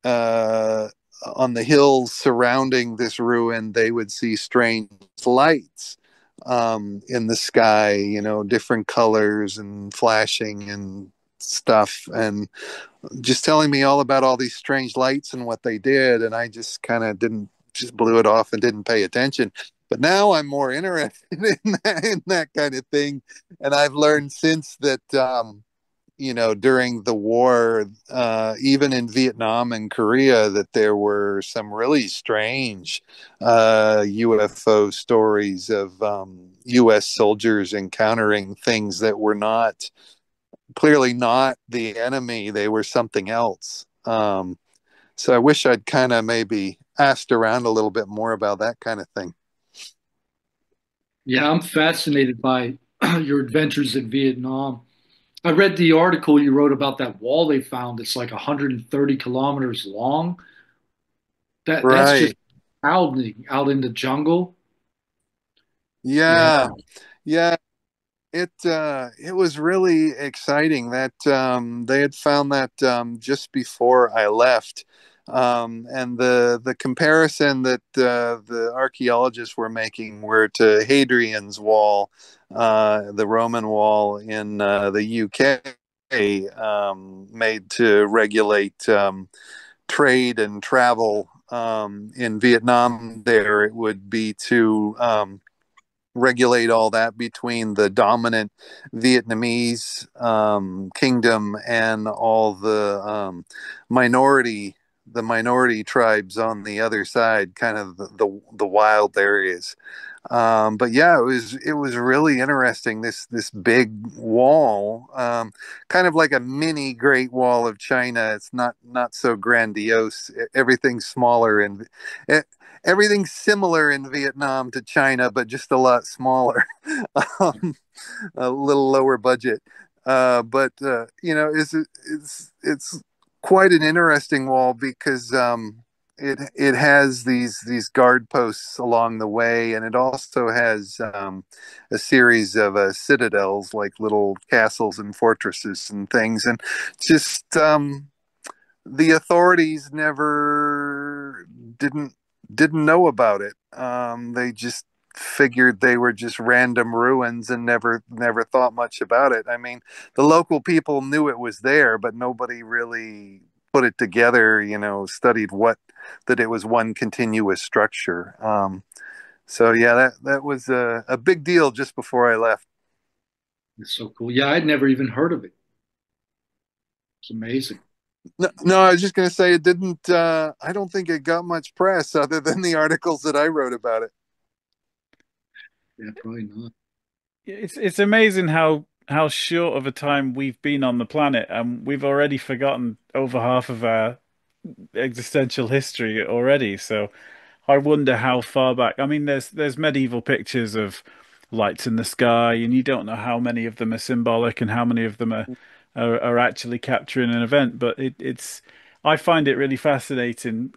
on the hills surrounding this ruin, they would see strange lights in the sky, different colors and flashing and stuff. And just telling me all about all these strange lights and what they did, and I just kind of didn't just blew it off and didn't pay attention. But now I'm more interested in that kind of thing, and I've learned since that during the war, even in Vietnam and Korea, that there were some really strange UFO stories of U.S. soldiers encountering things that were not clearly not the enemy. They were something else. So I wish I'd kind of maybe asked around a little bit more about that kind of thing. Yeah, I'm fascinated by your adventures in Vietnam. I read the article you wrote about that wall they found. It's like 130 kilometers long. That's just Right. out in the jungle. Yeah. Yeah. Yeah. It was really exciting that they had found that just before I left. And the comparison that the archaeologists were making were to Hadrian's Wall, the Roman wall in the UK, made to regulate trade and travel in Vietnam there, it would be to regulate all that between the dominant Vietnamese kingdom and all minority the minority tribes on the other side, kind of the wild areas. But yeah, it was really interesting. This big wall, kind of like a mini Great Wall of China. It's not so grandiose. Everything's smaller and it, everything's similar in Vietnam to China, but just a lot smaller, um, a little lower budget. But it's quite an interesting wall because it has these guard posts along the way, and it also has a series of citadels, like little castles and fortresses and things, and just the authorities never didn't didn't know about it. They just figured they were just random ruins and never thought much about it. I mean, the local people knew it was there, but nobody really put it together. Studied that it was one continuous structure. So yeah, that was a big deal just before I left. It's so cool. Yeah, I'd never even heard of it. It's amazing. No, no, I was just going to say it didn't. I don't think it got much press other than the articles that I wrote about it. Yeah, probably not. It's amazing how short of a time we've been on the planet, and we've already forgotten over half of our existential history already. So I wonder how far back. I mean, there's medieval pictures of lights in the sky, and you don't know how many of them are symbolic and how many of them are actually capturing an event. But it's I find it really fascinating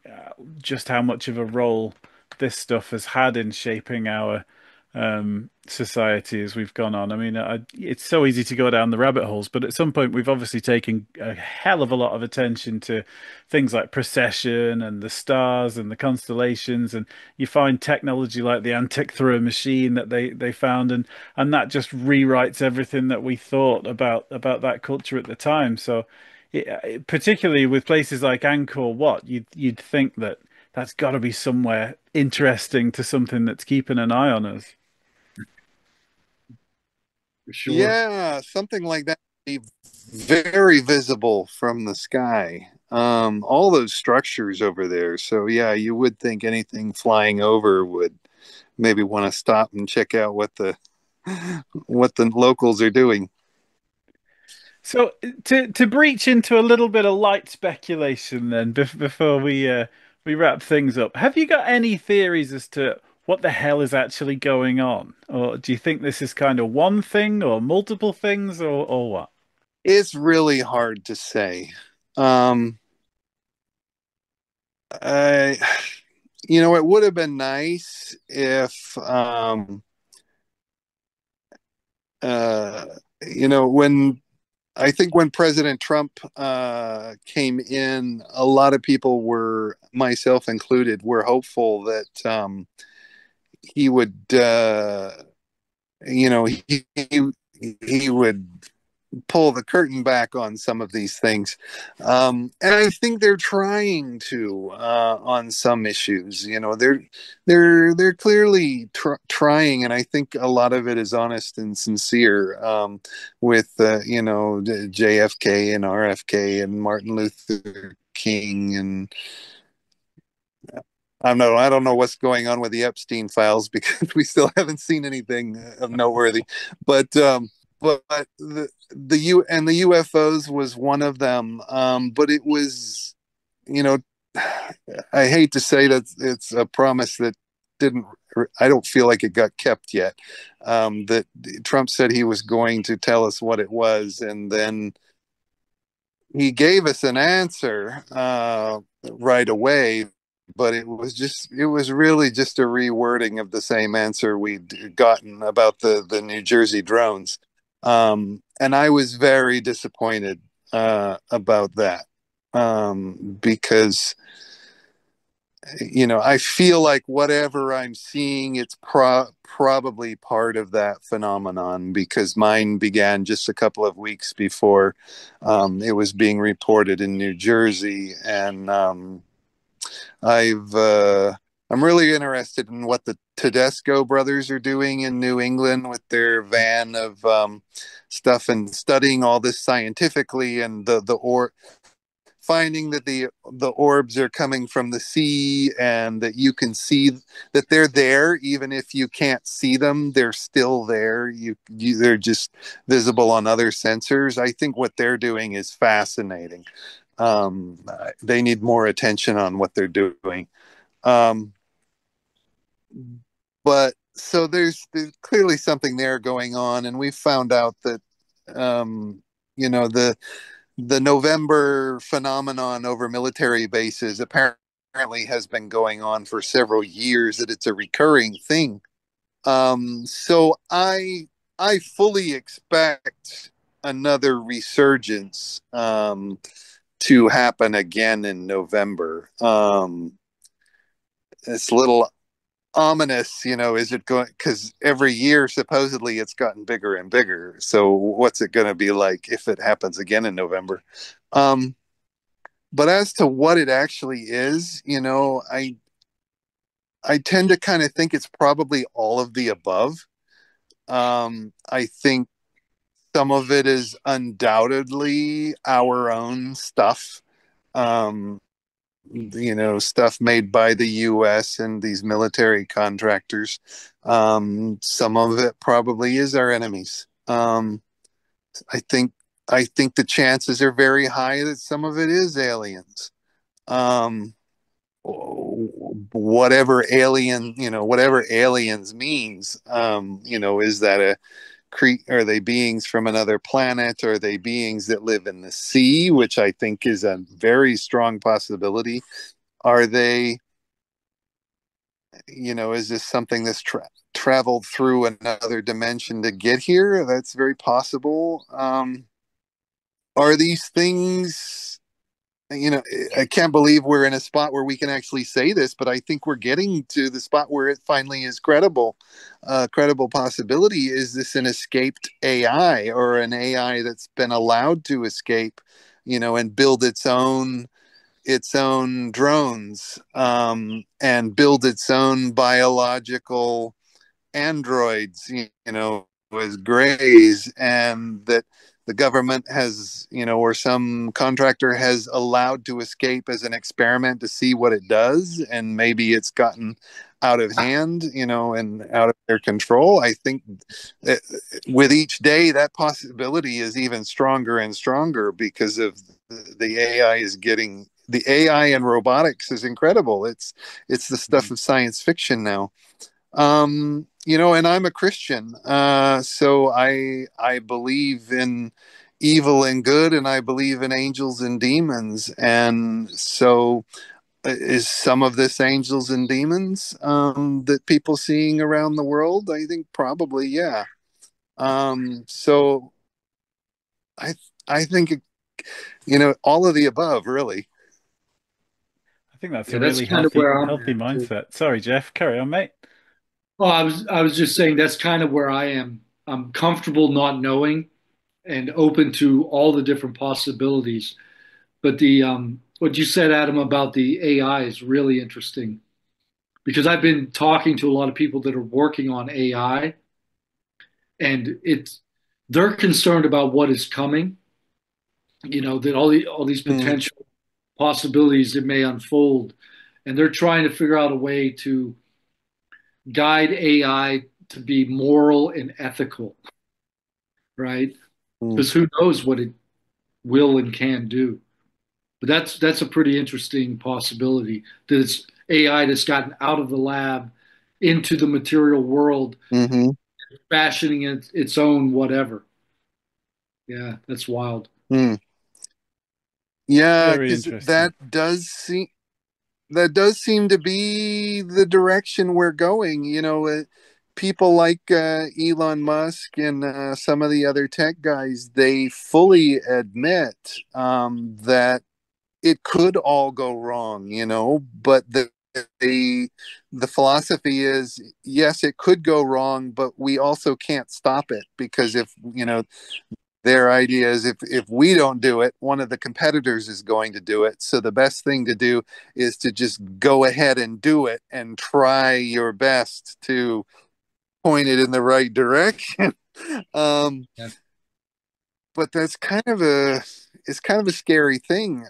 just how much of a role this stuff has had in shaping our society as we've gone on. I mean, it's so easy to go down the rabbit holes, but at some point we've obviously taken a hell of a lot of attention to things like precession and the stars and the constellations, and you find technology like the antic through machine that they found, and that just rewrites everything that we thought about that culture at the time. So, particularly with places like Angkor Wat, you'd think that that's got to be somewhere interesting to something that's keeping an eye on us. For sure. Yeah, something like that would be very visible from the sky. All those structures over there. So yeah, you would think anything flying over would maybe want to stop and check out what the locals are doing. So to breach into a little bit of light speculation then before we wrap things up, have you got any theories as to what the hell is actually going on? Or do you think this is kind of one thing or multiple things or what? It's really hard to say. Um, I, it would have been nice if, uh, when I think when President Trump came in, a lot of people were, myself included, were hopeful that he would, he would pull the curtain back on some of these things, and I think they're trying to on some issues. They're clearly trying, and I think a lot of it is honest and sincere. With JFK and RFK and Martin Luther King, and I don't know what's going on with the Epstein files because we still haven't seen anything noteworthy, but. But the UFOs was one of them. But it was, you know, I hate to say that it's a promise that didn't. I don't feel like it got kept yet. That Trump said he was going to tell us what it was, and then he gave us an answer right away. But it was really just a rewording of the same answer we'd gotten about the New Jersey drones. And I was very disappointed about that, because I feel like whatever I'm seeing, it's probably part of that phenomenon, because mine began just a couple of weeks before it was being reported in New Jersey, and I've I'm really interested in what the Tedesco brothers are doing in New England with their van of stuff and studying all this scientifically, and the finding that the orbs are coming from the sea, and that you can see that they're there even if you can't see them. They're still there. They're just visible on other sensors. I think what they're doing is fascinating. They need more attention on what they're doing. Um, but so there's clearly something there going on, and we found out that you know the November phenomenon over military bases apparently has been going on for several years, that it's a recurring thing. So I fully expect another resurgence to happen again in November. It's a little ominous, is it going, because every year supposedly it's gotten bigger and bigger. So what's it going to be like if it happens again in November? Um, but as to what it actually is, I tend to kind of think it's probably all of the above. I think some of it is undoubtedly our own stuff. Um, stuff made by the US and these military contractors. Some of it probably is our enemies. I think I think the chances are very high that some of it is aliens. Um, whatever aliens means, is that are they beings from another planet? Are they beings that live in the sea, which I think is a very strong possibility? Are they, is this something that's traveled through another dimension to get here? That's very possible. Are these things, I can't believe we're in a spot where we can actually say this, but I think we're getting to the spot where it finally is credible. Credible possibility. Is this an escaped AI, or an AI that's been allowed to escape, and build its own drones, and build its own biological androids, as grays, and that the government has, or some contractor has allowed to escape as an experiment to see what it does, and maybe it's gotten out of hand, and out of their control. I think that with each day that possibility is even stronger and stronger, because of the AI is getting the AI and robotics is incredible. It's the stuff of science fiction now. And I'm a Christian, so I believe in evil and good, and I believe in angels and demons. And so, is some of this angels and demons that people seeing around the world? I think probably, yeah. So I I think all of the above, really. I think that's Yeah, a that's really kind of where I'm healthy at too. mindset. Sorry, Jeff, carry on, mate. Oh, I was just saying that's kind of where I am. I'm comfortable not knowing and open to all the different possibilities. But the what you said, Adam, about the AI is really interesting because I've been talking to a lot of people that are working on AI, and they're concerned about what is coming. That all these Mm, potential possibilities that may unfold, and they're trying to figure out a way to guide AI to be moral and ethical, right? mm, Because who knows what it will and can do. But that's a pretty interesting possibility that it's AI that's gotten out of the lab into the material world, mm-hmm, fashioning its own whatever. Yeah, that's wild. mm. Yeah, Very because interesting. that does seem to be the direction we're going. People like Elon Musk and some of the other tech guys, they fully admit that it could all go wrong, but the the philosophy is, yes, it could go wrong, but we also can't stop it, because if their idea is if we don't do it, one of the competitors is going to do it. So the best thing to do is to just go ahead and do it and try your best to point it in the right direction. um, Yeah. but that's kind of a it's kind of a scary thing.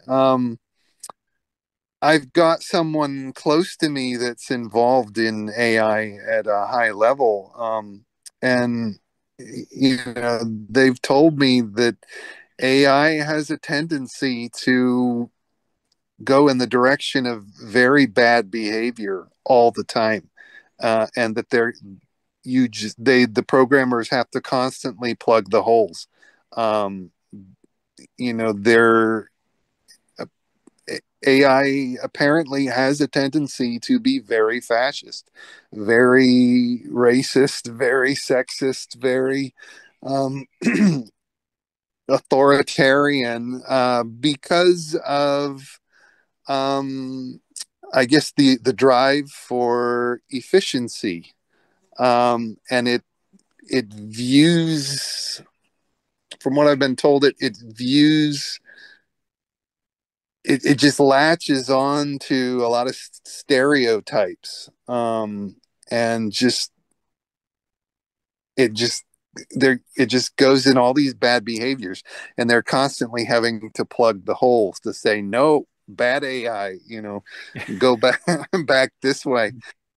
I've got someone close to me that's involved in AI at a high level, and they've told me that AI has a tendency to go in the direction of very bad behavior all the time, and that the programmers have to constantly plug the holes. Um, their AI apparently has a tendency to be very fascist, very racist, very sexist, very um, authoritarian, because of um, I guess the drive for efficiency, and it views, from what I've been told, it views it just latches on to a lot of stereotypes, and just it just it just goes in all these bad behaviors, and they're constantly having to plug the holes to say no, bad AI, go back back this way.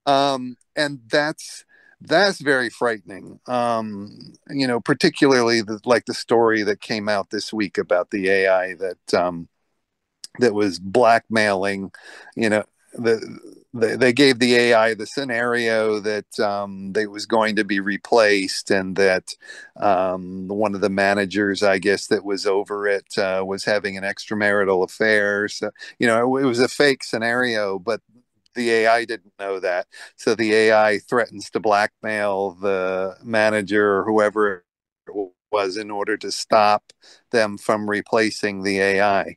And that's very frightening. Particularly like the story that came out this week about the AI that was blackmailing, you know, they gave the AI the scenario that they was going to be replaced, and that one of the managers, I guess, that was over it was having an extramarital affair. So, it was a fake scenario, but the AI didn't know that. So the AI threatens to blackmail the manager or whoever it was in order to stop them from replacing the AI.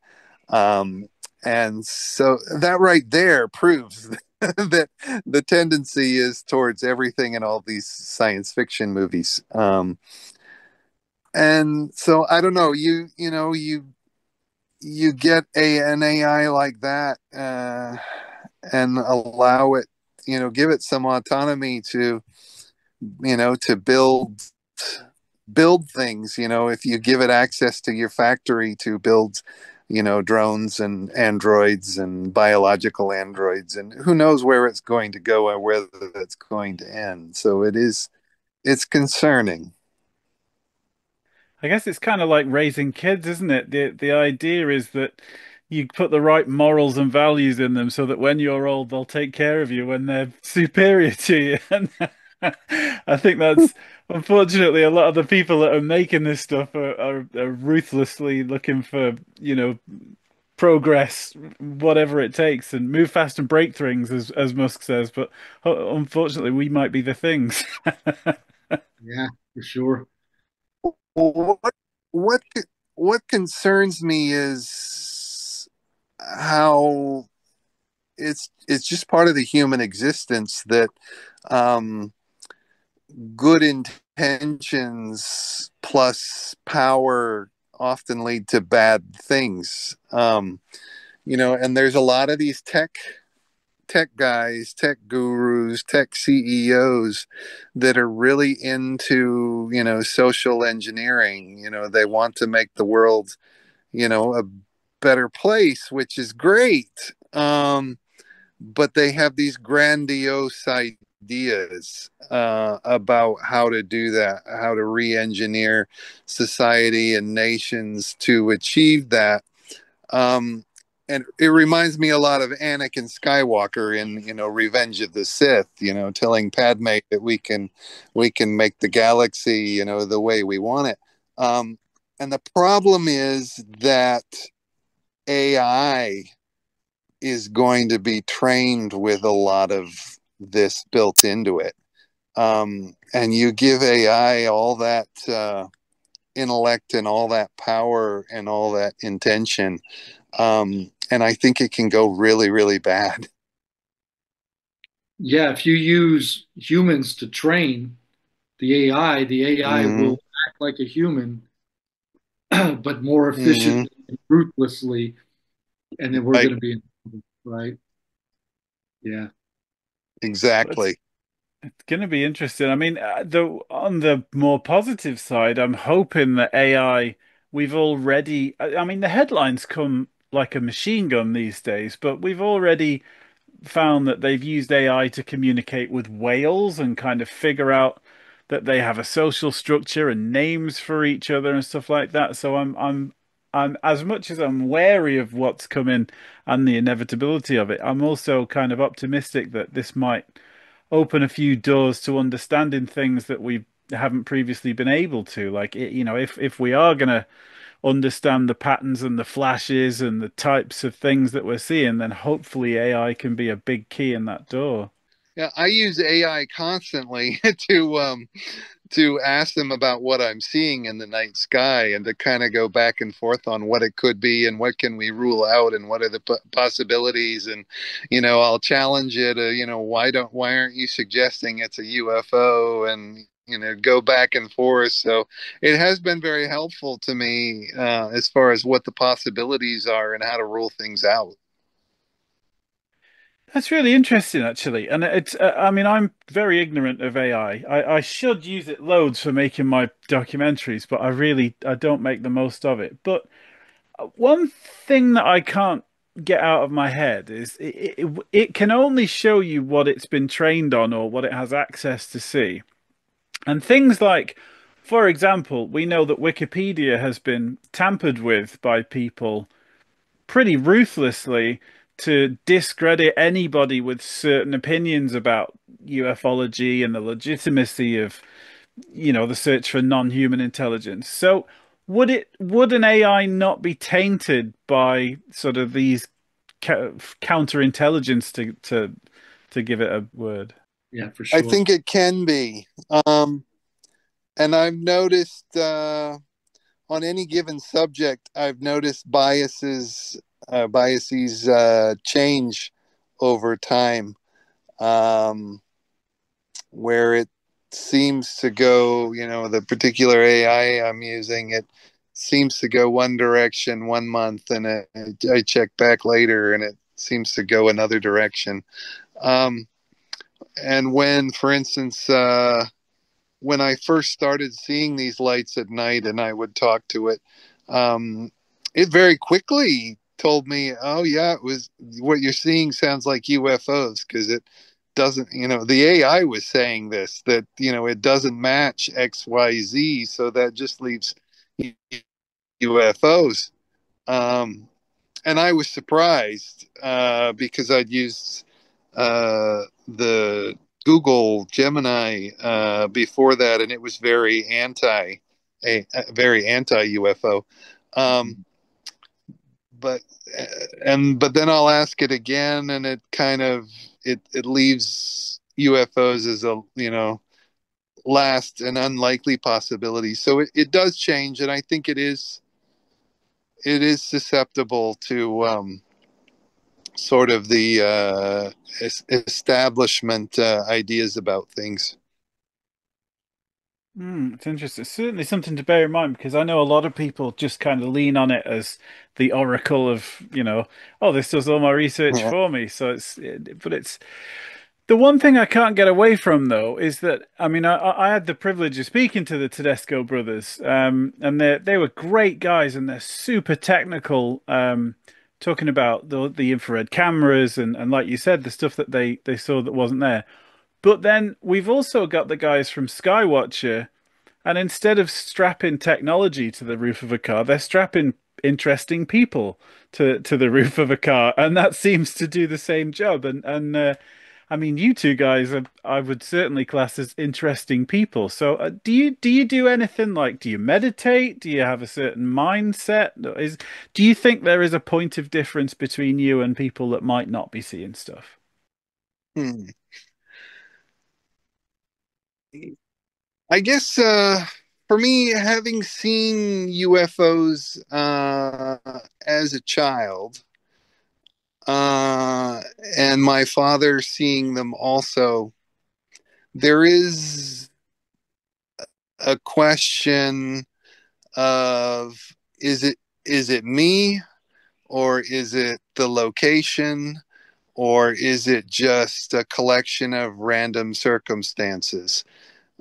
And so that right there proves that the tendency is towards everything in all these science fiction movies. And so I don't know, you get an AI like that, and allow it, give it some autonomy to, to build things. If you give it access to your factory to build, drones and androids and biological androids, and who knows where it's going to go or whether it's going to end. So it's concerning. I guess it's kind of like raising kids, isn't it? The idea is that you put the right morals and values in them so that when you're old, they'll take care of you when they're superior to you. And I think that's unfortunately a lot of the people that are making this stuff are ruthlessly looking for, progress, whatever it takes, and move fast and break things, as Musk says. But unfortunately, we might be the things. Yeah, for sure. Well, what what concerns me is how it's just part of the human existence that um, good intentions plus power often lead to bad things. And there's a lot of these tech guys, tech gurus, tech CEOs that are really into, social engineering. They want to make the world, a better place, which is great. But they have these grandiose ideas about how to do that, how to re-engineer society and nations to achieve that. Um, and it reminds me a lot of Anakin Skywalker in, Revenge of the Sith, telling Padme that we can make the galaxy, the way we want it. And the problem is that AI is going to be trained with a lot of this built into it. And you give AI all that intellect and all that power and all that intention. And I think it can go really, really bad. Yeah, if you use humans to train the AI Mm-hmm. will act like a human but more Hmm. efficiently and ruthlessly, and then we're Right. going to be in trouble, right? Yeah. Well, Exactly. it's going to be interesting. I mean, on the more positive side, I'm hoping that AI, we've already, I mean, the headlines come like a machine gun these days, but we've already found that they've used AI to communicate with whales and kind of figure out that they have a social structure and names for each other and stuff like that. So I'm as much as I'm wary of what's coming and the inevitability of it, I'm also kind of optimistic that this might open a few doors to understanding things that we haven't previously been able to. Like, if we are going to understand the patterns and the flashes and the types of things that we're seeing, then hopefully AI can be a big key in that door. Yeah, I use AI constantly to ask them about what I'm seeing in the night sky and to kind of go back and forth on what it could be and what can we rule out and what are the possibilities. And I'll challenge it. Why aren't you suggesting it's a UFO? And go back and forth. So it has been very helpful to me as far as what the possibilities are and how to rule things out. That's really interesting, actually. And I mean, I'm very ignorant of AI. I should use it loads for making my documentaries, but I don't make the most of it. But one thing that I can't get out of my head is it can only show you what it's been trained on or what it has access to see. And things like, for example, we know that Wikipedia has been tampered with by people pretty ruthlessly to discredit anybody with certain opinions about ufology and the legitimacy of, the search for non-human intelligence. So would an AI not be tainted by sort of these counterintelligence to give it a word? Yeah, for I sure. think it can be. And I've noticed on any given subject, I've noticed biases change over time, um, where it seems to go. The particular AI I'm using, it seems to go one direction one month, and I check back later, and it seems to go another direction. Um, and when, for instance, when I first started seeing these lights at night and I would talk to it, um, it very quickly told me, oh, yeah, it was what you're seeing sounds like UFOs because it doesn't, the AI was saying this, that, it doesn't match XYZ. So that just leaves UFOs. Um, and I was surprised because I'd used the Google Gemini before that, and it was very anti UFO. Um, but but then I'll ask it again, and it kind of it leaves UFOs as a last and unlikely possibility. So it does change, and I think it is susceptible to sort of the establishment ideas about things. It's interesting. It's certainly something to bear in mind because I know a lot of people just kind of lean on it as the oracle of, oh, this does all my research Yeah. for me. So but it's the one thing I can't get away from though is that I mean I had the privilege of speaking to the Tedesco brothers, and they were great guys and they're super technical, talking about the infrared cameras and like you said, the stuff that they saw that wasn't there. But then we've also got the guys from Skywatcher, and instead of strapping technology to the roof of a car, they're strapping interesting people to the roof of a car, and that seems to do the same job. And I mean, you two guys I would certainly class as interesting people. So, do you do anything like? Do you meditate? Do you have a certain mindset? Do you think there is a point of difference between you and people that might not be seeing stuff? Hmm. I guess for me, having seen UFOs as a child, uh, and my father seeing them also, there is a question of is it me, or is it the location, or is it just a collection of random circumstances?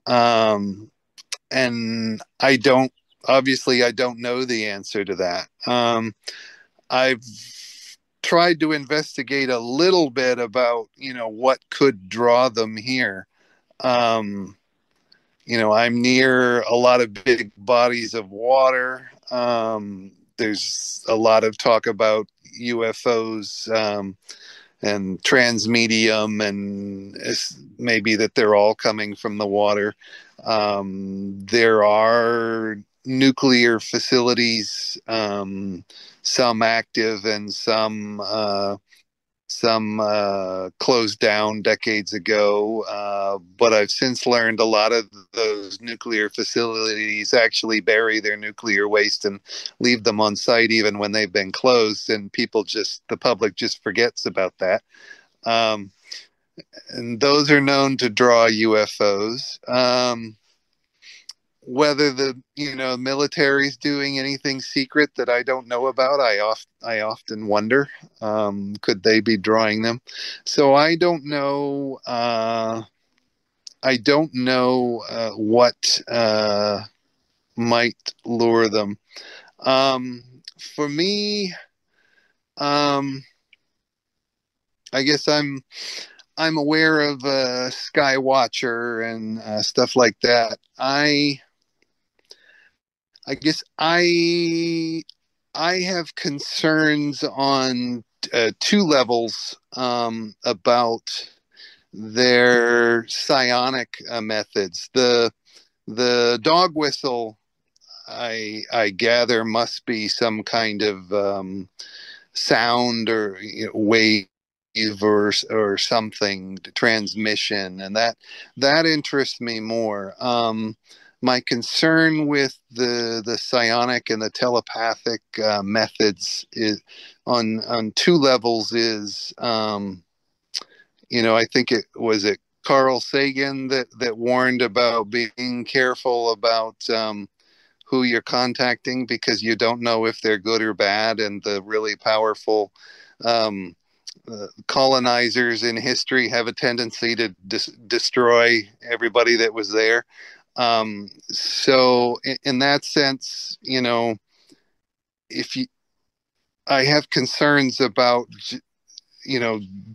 Um, and I don't know the answer to that. I've tried to investigate a little bit about, what could draw them here. Um, I'm near a lot of big bodies of water. There's a lot of talk about UFOs, and transmedium, and maybe that they're all coming from the water. There are nuclear facilities, some active and some closed down decades ago. But I've since learned a lot of those nuclear facilities actually bury their nuclear waste and leave them on site even when they've been closed, and the public just forgets about that. Um, and those are known to draw UFOs. Whether the military's doing anything secret that I don't know about, I often wonder. Could they be drawing them? So I don't know. I don't know what might lure them. For me, I guess I'm aware of Skywatcher and stuff like that. I guess I have concerns on two levels, about their psionic methods. The dog whistle, I gather, must be some kind of sound or wave or something, transmission, and that interests me more. My concern with the psionic and the telepathic methods is on two levels. Is I think it Carl Sagan that warned about being careful about who you're contacting, because you don't know if they're good or bad, and the really powerful colonizers in history have a tendency to destroy everybody that was there. So in that sense, if you, I have concerns about,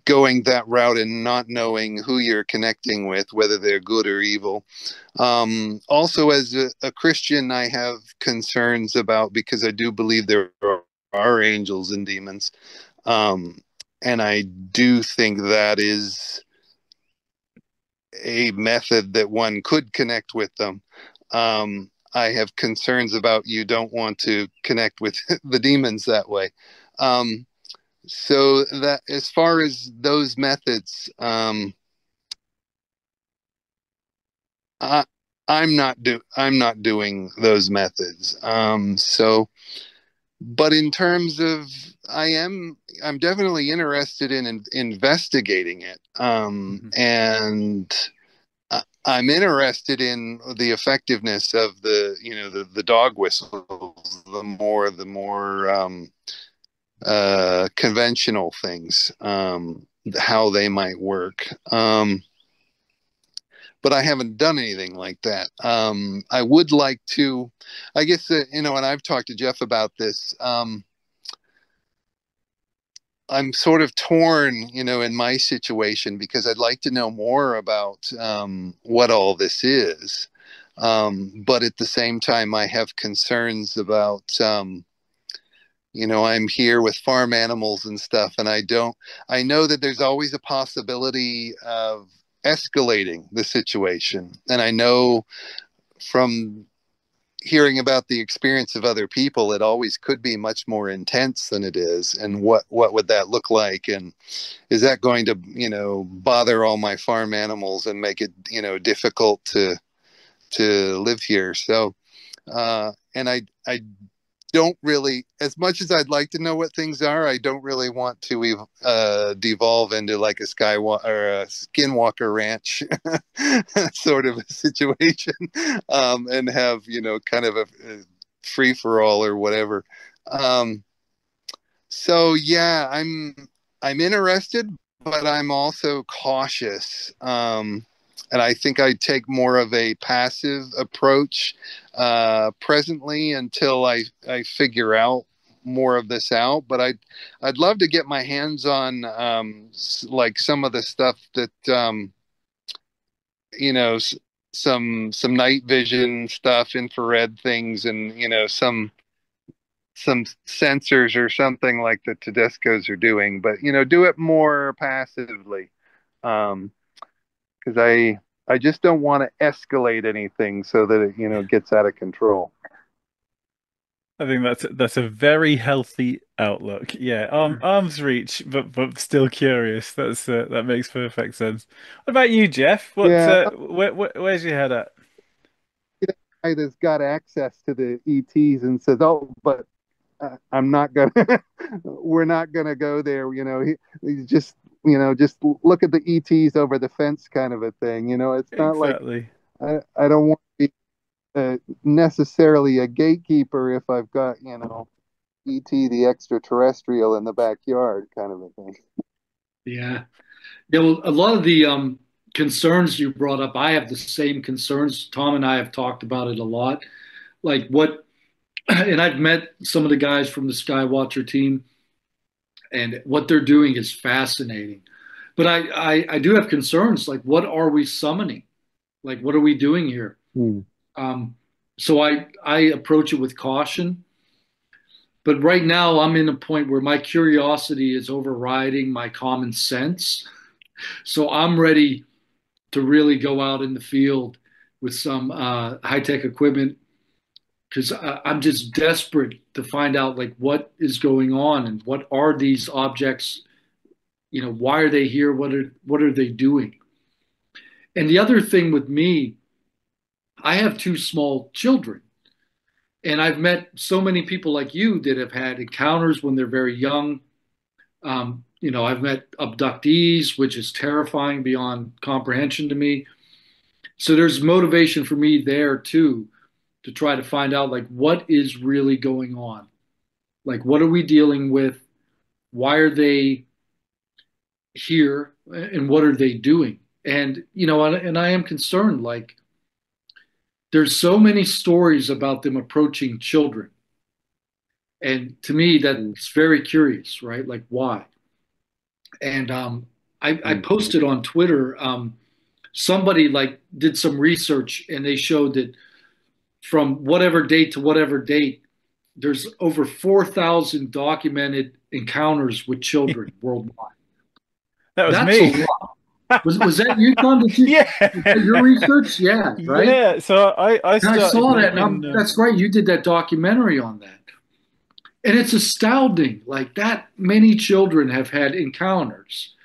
going that route and not knowing who you're connecting with, whether they're good or evil. Also, as a Christian, I have concerns about, because I do believe there are angels and demons. And I do think that is a method that one could connect with them. I have concerns about, you don't want to connect with the demons that way. So that, as far as those methods, I'm not doing those methods. But in terms of, I'm definitely interested in investigating it. And I'm interested in the effectiveness of the dog whistles, the more conventional things, how they might work. But I haven't done anything like that. I would like to, I guess, and I've talked to Jeff about this. I'm sort of torn, in my situation, because I'd like to know more about what all this is. But at the same time, I have concerns about, I'm here with farm animals and stuff, and I know that there's always a possibility of escalating the situation. And I know from hearing about the experience of other people, it always could be much more intense than it is. And what would that look like? And is that going to, bother all my farm animals and make it, difficult to live here? So, and I don't really, as much as I'd like to know what things are, I don't really want to devolve into like a Skywalker or a Skinwalker Ranch sort of a situation, and have kind of free for all or whatever. Um, so yeah, I'm interested, but I'm also cautious. And I think I take more of a passive approach presently until I figure out more of this out. But I'd love to get my hands on like some of the stuff that you know some night vision stuff, infrared things, and some sensors or something like the Tedescos are doing. But do it more passively. Um, because I just don't want to escalate anything so that it gets out of control. I think that's a very healthy outlook. Yeah, arm's reach, but still curious. That makes perfect sense. What about you, Jeff? Yeah, Where's your head at? guy that's got access to the ETs and says, "Oh, but I'm not gonna. We're not gonna go there." He's just look at the ETs over the fence, kind of a thing. It's not like Exactly. I don't want to be necessarily a gatekeeper if I've got ET the extraterrestrial in the backyard, kind of a thing. Yeah. Yeah, well, a lot of the concerns you brought up, I have the same concerns. Tom and I have talked about it a lot. Like what, and I've met some of the guys from the Skywatcher team, and what they're doing is fascinating. But I do have concerns. Like, what are we summoning? Like, what are we doing here? Hmm. So I approach it with caution. But right now, I'm in a point where my curiosity is overriding my common sense. So I'm ready to really go out in the field with some high tech equipment because I'm just desperate to find out like what is going on and what are these objects. Why are they here? What are they doing? And the other thing with me, I have two small children, and I've met so many people like you that have had encounters when they're very young. I've met abductees, which is terrifying beyond comprehension to me. So there's motivation for me there too, to try to find out like what is really going on. Like what are we dealing with? Why are they here? And what are they doing? And I am concerned. Like there's so many stories about them approaching children, and to me that's very curious, right? Like why? And I Mm. posted on Twitter. Somebody like did some research, and they showed that from whatever date to whatever date, there's over 4,000 documented encounters with children worldwide. That was That's a me. lot. Was that you, Tom? Was that your Yeah. research? Yeah, right. Yeah. So I And I started saw that, and making that's right. You did that documentary on that, and it's astounding. Like that many children have had encounters,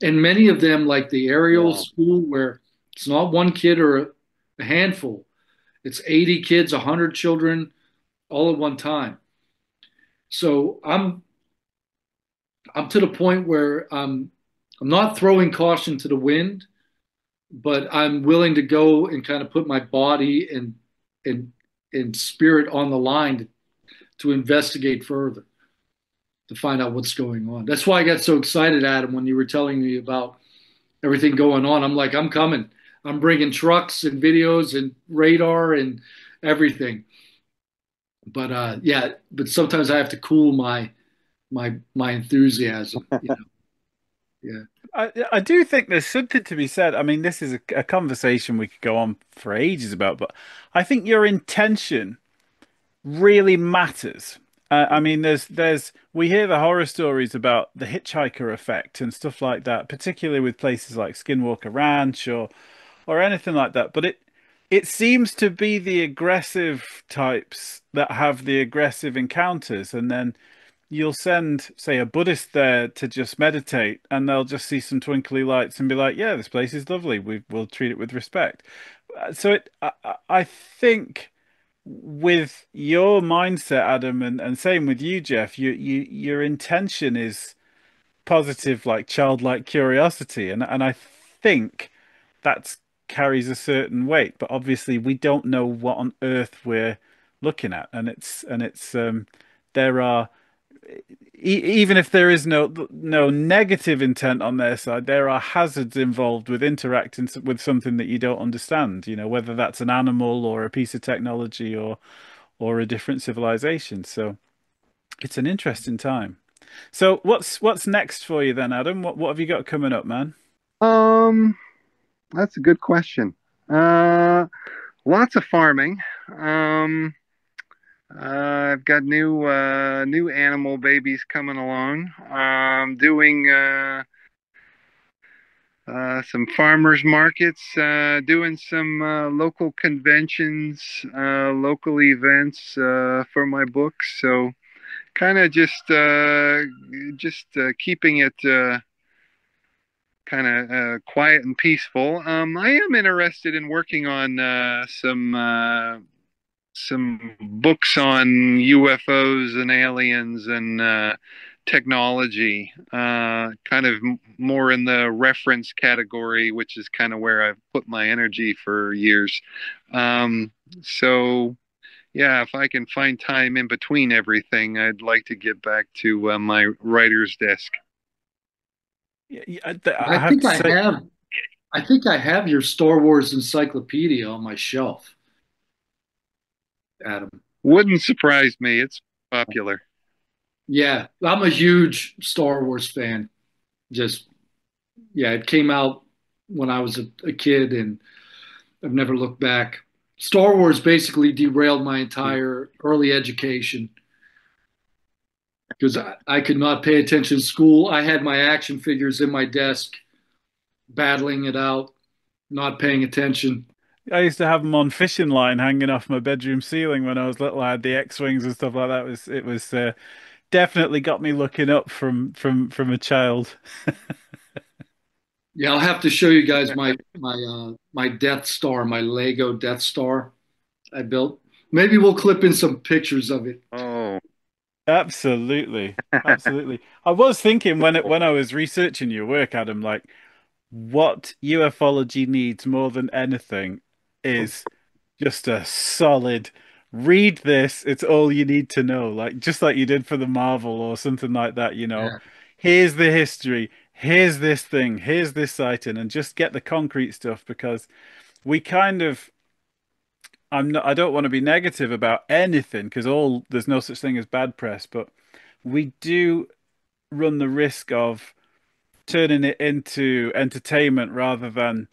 and many of them, like the Ariel Yeah. school, where it's not one kid or a handful. It's 80 kids, 100 children, all at one time. So I'm to the point where I'm not throwing caution to the wind, but I'm willing to go and kind of put my body and and spirit on the line to investigate further, to find out what's going on. That's why I got so excited, Adam, when you were telling me about everything going on. I'm like, I'm coming. I'm bringing trucks and videos and radar and everything. But yeah, but sometimes I have to cool my enthusiasm. Yeah. I do think there's something to be said. I mean, this is a conversation we could go on for ages about, but I think your intention really matters. I mean, there's we hear the horror stories about the hitchhiker effect and stuff like that, particularly with places like Skinwalker Ranch or anything like that. But it seems to be the aggressive types that have the aggressive encounters, and then you'll send, say, a Buddhist there to just meditate, and they'll just see some twinkly lights and be like, "Yeah, this place is lovely. We'll treat it with respect." I think with your mindset, Adam, and same with you, Jeff, your intention is positive, like childlike curiosity, and I think that carries a certain weight. But obviously, we don't know what on earth we're looking at, and it's there are even if there is no negative intent on their side, there are hazards involved with interacting with something that you don't understand. You know, whether that's an animal or a piece of technology or a different civilization. So it's an interesting time. So what's next for you then, Adam? What have you got coming up, man? Um, that's a good question. Uh, Lots of farming. Um, I've got new animal babies coming along. Doing some farmers markets, doing some local conventions, local events for my books. So kind of just keeping it kind of quiet and peaceful. I am interested in working on some books on UFOs and aliens and technology, kind of more in the reference category, which is kind of where I've put my energy for years. Um, so, yeah, if I can find time in between everything, I'd like to get back to my writer's desk. I I have think to I say, have I think I have your Star Wars encyclopedia on my shelf, Adam. Wouldn't surprise me. It's popular. Yeah, I'm a huge Star Wars fan. Just yeah, it came out when I was a kid, and I've never looked back. Star Wars basically derailed my entire early education because I could not pay attention in school. I had my action figures in my desk, battling it out, not paying attention. I used to have them on fishing line hanging off my bedroom ceiling when I was little. I had the X-wings and stuff like that. It was definitely got me looking up from a child. Yeah, I'll have to show you guys my Death Star, my Lego Death Star I built. Maybe we'll clip in some pictures of it. Oh, Absolutely, absolutely. I was thinking when I was researching your work, Adam, like what ufology needs more than anything is just a solid read this. It's all you need to know. Like just like you did for the Marvel or something like that, you know. Yeah. Here's the history. Here's this thing. Here's this sighting, and just get the concrete stuff because we kind of I don't want to be negative about anything because all there's no such thing as bad press, but we do run the risk of turning it into entertainment rather than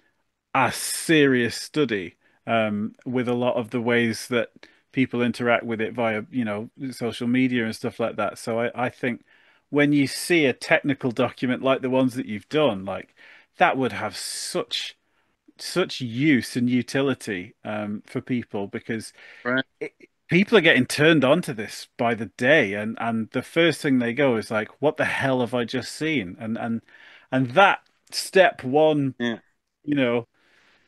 a serious study, with a lot of the ways that people interact with it via, you know, social media and stuff like that. So I think when you see a technical document like the ones that you've done, like that would have such use and utility for people because right. it, people are getting turned on to this by the day, and the first thing they go is like, "What the hell have I just seen?" And that step one, Yeah. you know,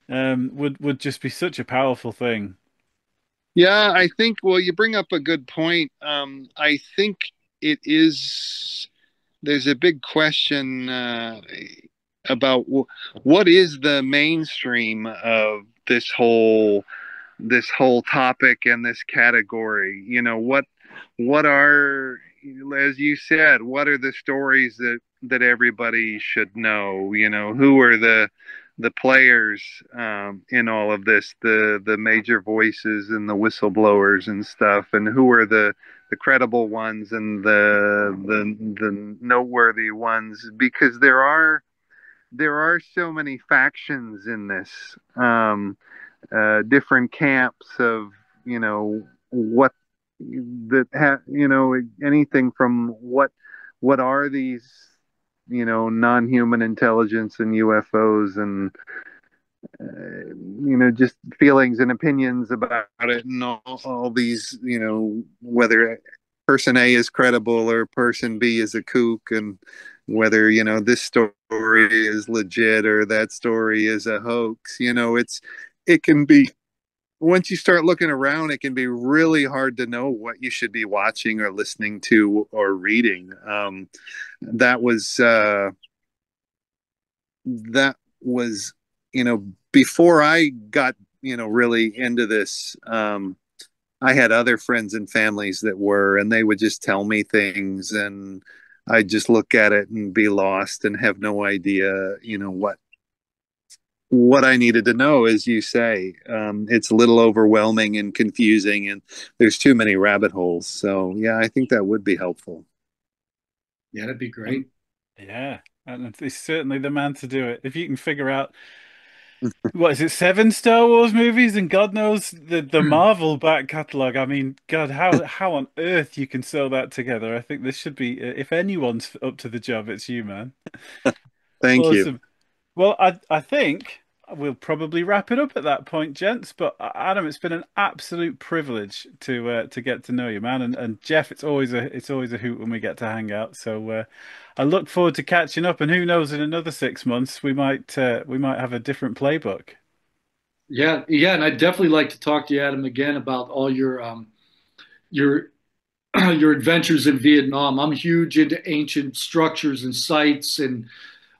would just be such a powerful thing. Yeah, I think, well, you bring up a good point. I think it is, there's a big question about what is the mainstream of this whole topic and this category. What are, as you said, what are the stories that everybody should know? Who are the players in all of this, the major voices and the whistleblowers and stuff, and who are the credible ones and the noteworthy ones, because there are so many factions in this, different camps of, what anything from what are these, non-human intelligence and UFOs, and just feelings and opinions about it, and all these, whether person A is credible or person B is a kook, and whether, this story is legit or that story is a hoax. It can be, once you start looking around, it can be really hard to know what you should be watching or listening to or reading. That was that was before I got really into this. I had other friends and families that were, and they would just tell me things, and I'd just look at it and be lost and have no idea, what I needed to know. As you say, it's a little overwhelming and confusing, and there's too many rabbit holes. So, yeah, I think that would be helpful. Yeah, that'd be And great. yeah, and he's certainly the man to do it. If you can figure out what is it, seven Star Wars movies, and God knows the Marvel back catalog. I mean, God, how on earth you can sew that together? I think this should be, if anyone's up to the job, it's you, man. Thank you. Awesome. Well, I think we'll probably wrap it up at that point, gents. But Adam, it's been an absolute privilege to get to know you, man. And Jeff, it's always a hoot when we get to hang out. So I look forward to catching up. And who knows, in another 6 months, we might have a different playbook. Yeah, yeah, and I'd definitely like to talk to you, Adam, again about all your your adventures in Vietnam. I'm huge into ancient structures and sites and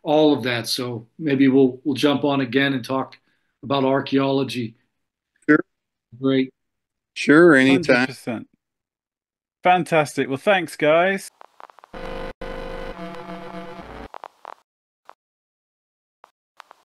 all of that. So maybe we'll jump on again and talk about archaeology. Sure. Great. Sure, anytime. 100%. Fantastic. Well, thanks, guys.